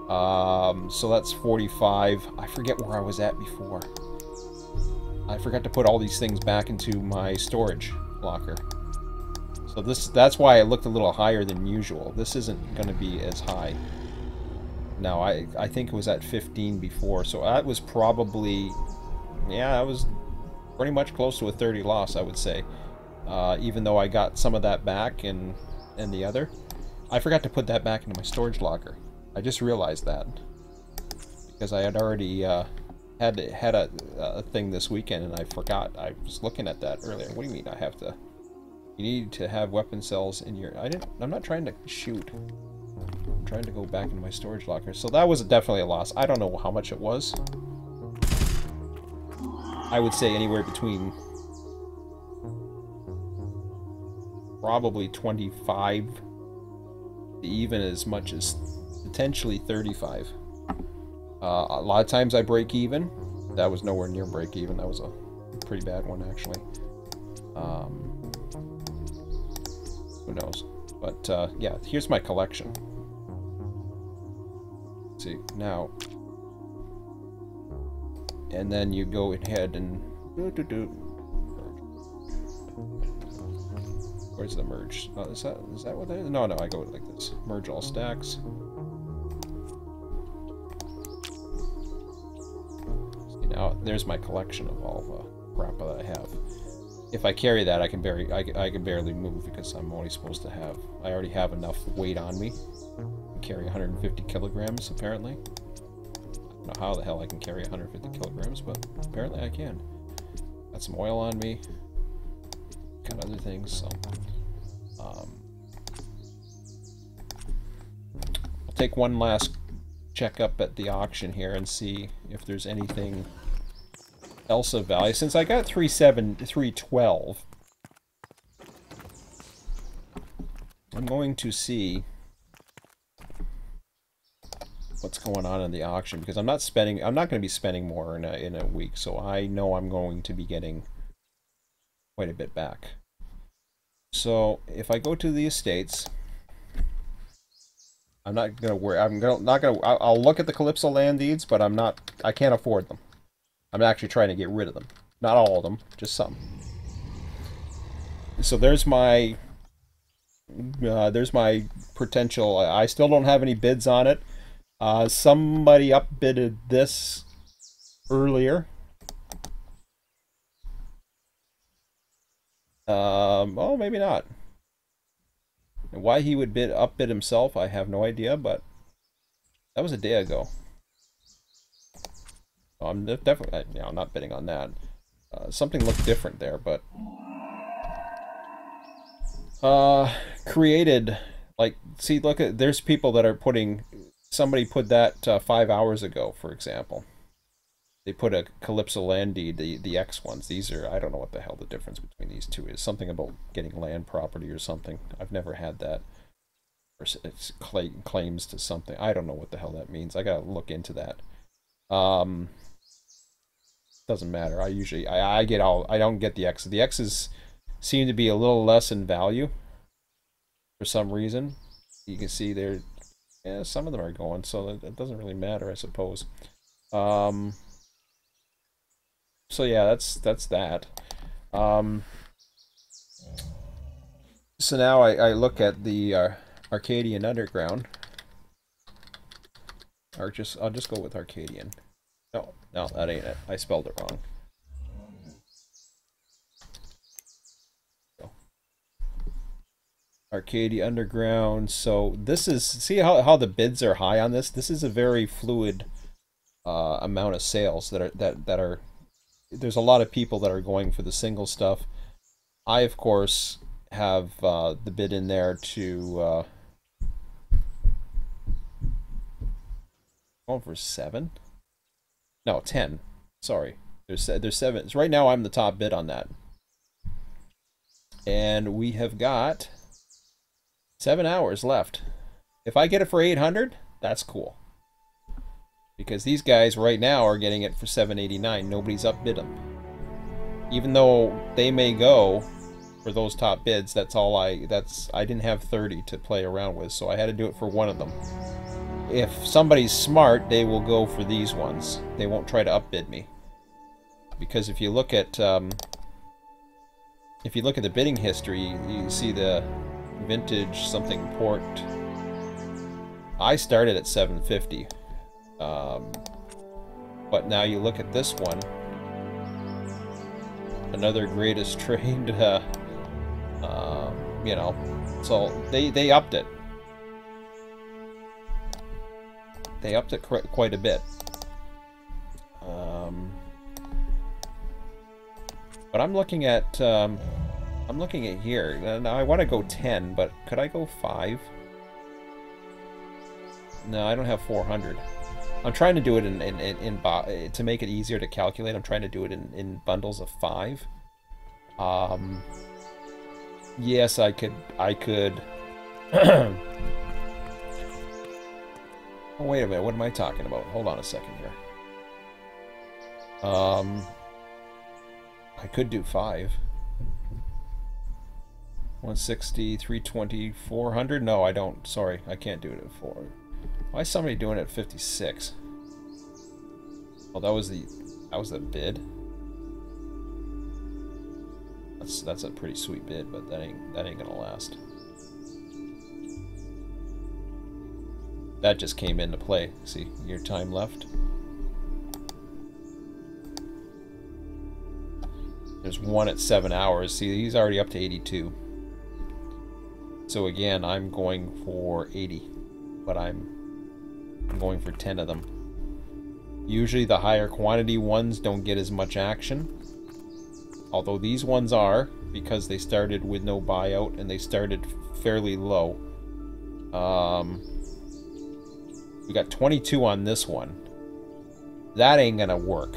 So that's 45. I forget where I was at before. I forgot to put all these things back into my storage locker. So that's why it looked a little higher than usual. This isn't going to be as high. Now, I think it was at 15 before, so that was probably, yeah, I was pretty much close to a 30 loss, I would say. Even though I got some of that back and the other. I forgot to put that back into my storage locker. I just realized that because I had already had a thing this weekend, and I forgot. I was looking at that earlier. What do you mean I have to? You need to have weapon cells in your... I'm not trying to shoot. I'm trying to go back into my storage locker. So that was definitely a loss. I don't know how much it was. I would say anywhere between probably 25 to even as much as potentially 35. A lot of times I break even. That was nowhere near break even. That was a pretty bad one, actually. Who knows? But yeah, here's my collection. Let's see now, and then you go ahead and where's the merge? Oh, is that what that is? No, I go like this. Merge all stacks. See, now there's my collection of all the crap that I have. If I carry that, I can barely move because I'm only supposed to have... I already have enough weight on me. I can carry 150 kilograms, apparently. I don't know how the hell I can carry 150 kilograms, but apparently I can. Got some oil on me. Got other things, so... I'll take one last check up at the auction here and see if there's anything else of value. Since I got 312, I'm going to see what's going on in the auction, because I'm not going to be spending more in a week, so I know I'm going to be getting quite a bit back. So if I go to the estates, I'm not gonna worry. I'll look at the Calypso land deeds, but I can't afford them. I'm actually trying to get rid of them. Not all of them, just some. So there's my potential. I still don't have any bids on it. Somebody upbidded this earlier. Oh, maybe not. Why he would upbid himself, I have no idea, but that was a day ago. I'm definitely, I'm not bidding on that. Something looked different there, but created, like, see, look at, there's people that are putting, somebody put that 5 hours ago, for example. They put a Calypso land deed, the X ones. These are, I don't know what the hell the difference between these two is. Something about getting land property or something. I've never had that. Or it's claims to something. I don't know what the hell that means. I gotta look into that. Doesn't matter. I usually, I don't get the X. The X's seem to be a little less in value for some reason. You can see there, yeah, some of them are going, so it doesn't really matter, I suppose. So yeah, that's that. So now I look at the Arcadian Underground. Or I'll just go with Arcadian. No, that ain't it. I spelled it wrong. Arcadia Underground. So this is, see how the bids are high on this? This is a very fluid amount of sales that are there's a lot of people that are going for the single stuff. I, of course, have the bid in there to going for 7? No, 10. Sorry. There's 7. So right now I'm the top bid on that. And we have got 7 hours left. If I get it for 800, that's cool. Because these guys right now are getting it for 789. Nobody's upbid them. Even though they may go for those top bids, that's all I didn't have 30 to play around with, so I had to do it for one of them. If somebody's smart, they will go for these ones. They won't try to upbid me. Because if you look at the bidding history, you see the vintage something port. I started at 750. But now you look at this one, another greatest trade, you know, so they upped it. They upped it quite a bit. But I'm looking at here. Now I want to go 10, but could I go 5? No, I don't have 400. I'm trying to do it to make it easier to calculate. I'm trying to do it in bundles of 5. Yes, I could. Oh, wait a minute. What am I talking about? Hold on a second here. I could do 5. 160, 320, 400. No, I don't. Sorry, I can't do it at 4. Why is somebody doing it at 56? Well, that was the bid. That's a pretty sweet bid, but that ain't gonna last. That just came into play. See, your time left. There's one at 7 hours. See, he's already up to 82. So again, I'm going for 80, but I'm going for 10 of them. Usually the higher quantity ones don't get as much action. Although these ones are, because they started with no buyout and they started fairly low. We got 22 on this one. That ain't gonna work.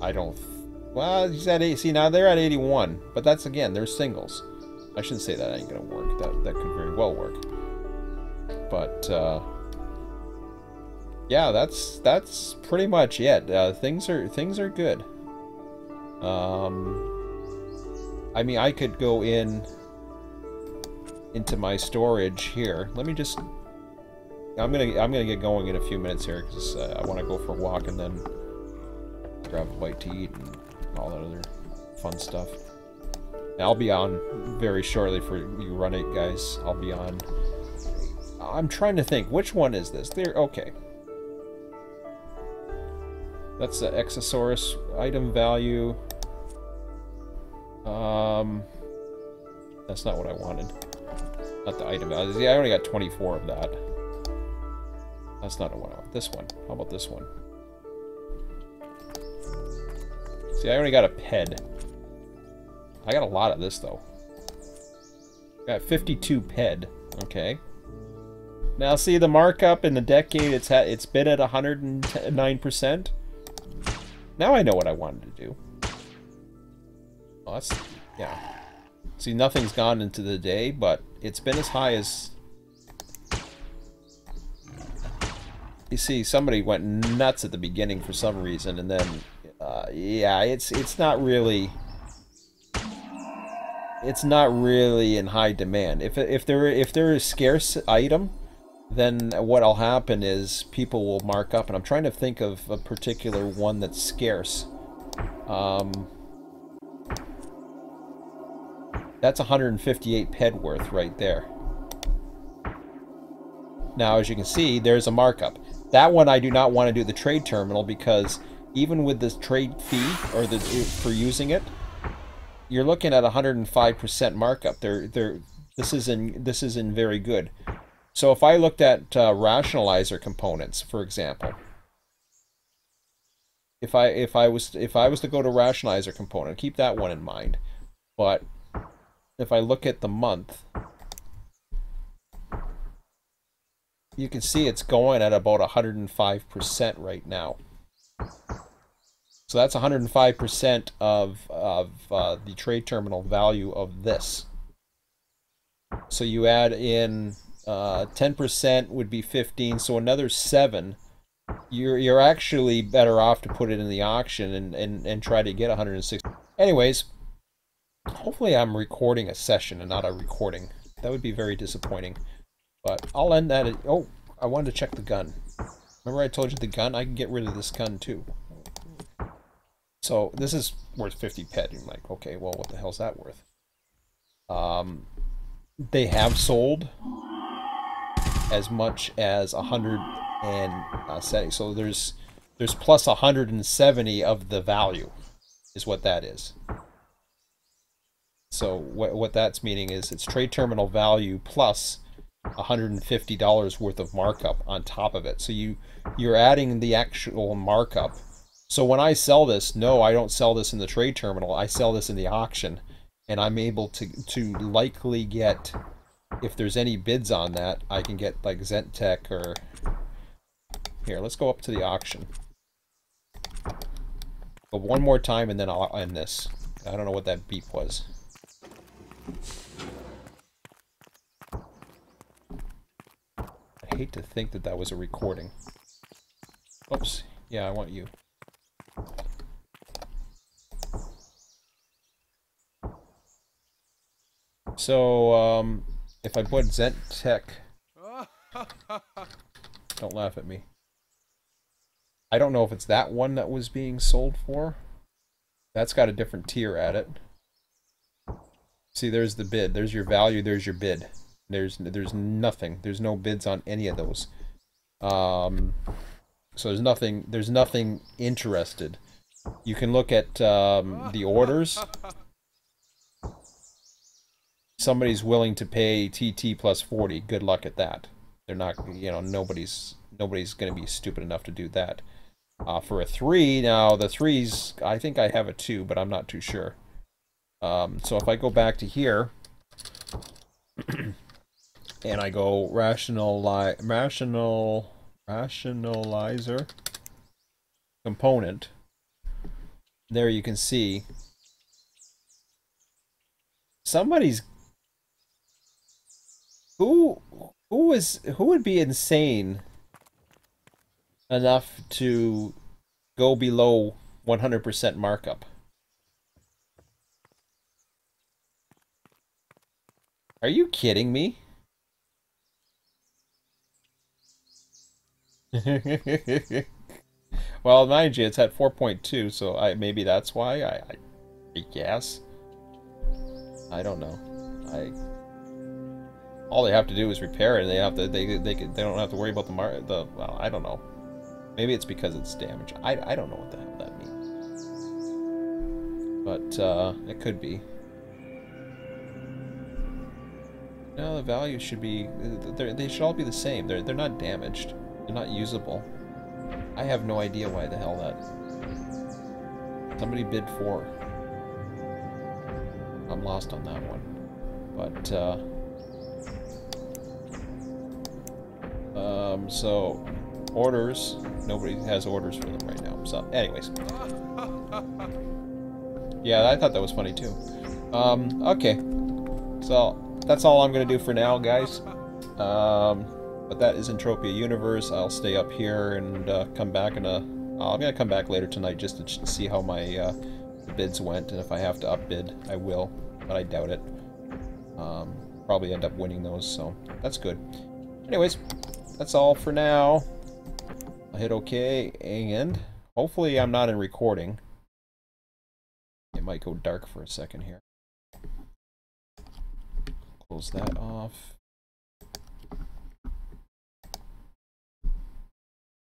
I don't... Well, he's at 80. See, now they're at 81. But that's, again, they're singles. I shouldn't say that ain't gonna work. That could very well work. But, Yeah, that's pretty much it. Things are good. I mean, I could go into my storage here. Let me just. I'm gonna get going in a few minutes here because I want to go for a walk and then grab a bite to eat and all that other fun stuff. And I'll be on very shortly for you run it guys. I'll be on. I'm trying to think which one is this. There. Okay. That's the Exosaurus item value. That's not what I wanted. Not the item value. Yeah, I only got 24 of that. That's not what I want. This one. How about this one? See, I only got a PED. I got a lot of this, though. Got 52 PED. Okay. Now, see, the markup in the decade, it's been at 109%. Now I know what I wanted to do. Well, that's... yeah. See, nothing's gone into the day, but it's been as high as... You see, somebody went nuts at the beginning for some reason, and then... yeah, it's not really... It's not really in high demand. If there is a scarce item, then what'll happen is people will mark up, and I'm trying to think of a particular one that's scarce. That's 158 PED worth right there. Now, as you can see, there's a markup. That one I do not want to do the trade terminal because even with this trade fee or for using it, you're looking at 105% markup. This isn't very good. So if I looked at rationalizer components, for example, if I was to go to rationalizer component, keep that one in mind. But if I look at the month, you can see it's going at about 105% right now. So that's 105% of the trade terminal value of this. So you add in 10% would be 15, so another 7. You're actually better off to put it in the auction and try to get 160. Anyways, hopefully I'm recording a session and not a recording. That would be very disappointing. But I'll end that at... Oh, I wanted to check the gun. Remember I told you the gun? I can get rid of this gun too. So this is worth 50 PED. You're like, okay, well, what the hell's that worth? They have sold as much as 170. So there's plus 170 of the value, is what that is. So what that's meaning is it's trade terminal value plus $150 worth of markup on top of it. So you're adding the actual markup. So when I sell this, no, I don't sell this in the trade terminal. I sell this in the auction, and I'm able to likely get, if there's any bids on that, I can get like Zentech or... Here, let's go up to the auction. But one more time and then I'll end this. I don't know what that beep was. I hate to think that that was a recording. Oops. Yeah, I want you. So, if I put Zentech... Don't laugh at me. I don't know if it's that one that was being sold for. That's got a different tier at it. See, there's the bid. There's your value, there's your bid. There's nothing. There's no bids on any of those. So there's nothing interested. You can look at the orders. Somebody's willing to pay TT plus 40. Good luck at that. They're not, you know, nobody's going to be stupid enough to do that. For a 3, now the 3s, I think I have a 2, but I'm not too sure. So if I go back to here, and I go rationalizer component, there you can see somebody's who would be insane enough to go below 100% markup. Are you kidding me? Well, mind you, it's at 4.2, so maybe that's why. I guess. I don't know. All they have to do is repair it. They don't have to worry about the well, I don't know. Maybe it's because it's damaged. I don't know what the hell that means. But it could be. No, the values should be they should all be the same. They're not damaged. They're not usable. I have no idea why the hell that. Somebody bid 4. I'm lost on that one. But so orders. Nobody has orders for them right now. So, anyways. Yeah, I thought that was funny too. Okay. So that's all I'm gonna do for now, guys. But that is Entropia Universe. I'll stay up here and come back in I'm gonna come back later tonight just to see how my bids went, and if I have to upbid, I will, but I doubt it. Probably end up winning those, so that's good. Anyways, that's all for now. I'll hit OK, and hopefully I'm not in recording. It might go dark for a second here. Close that off.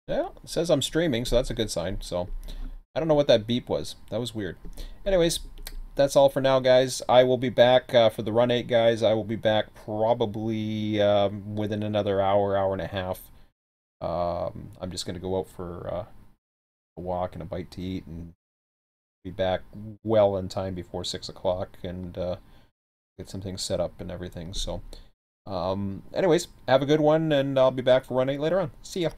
Yeah, it says I'm streaming, so that's a good sign. So, I don't know what that beep was. That was weird. Anyways, that's all for now, guys. I will be back for the Run 8, guys. I will be back probably within another hour and a half. I'm just going to go out for a walk and a bite to eat and be back well in time before 6 o'clock and get some things set up and everything. So, anyways, have a good one, and I'll be back for Run 8 later on. See ya.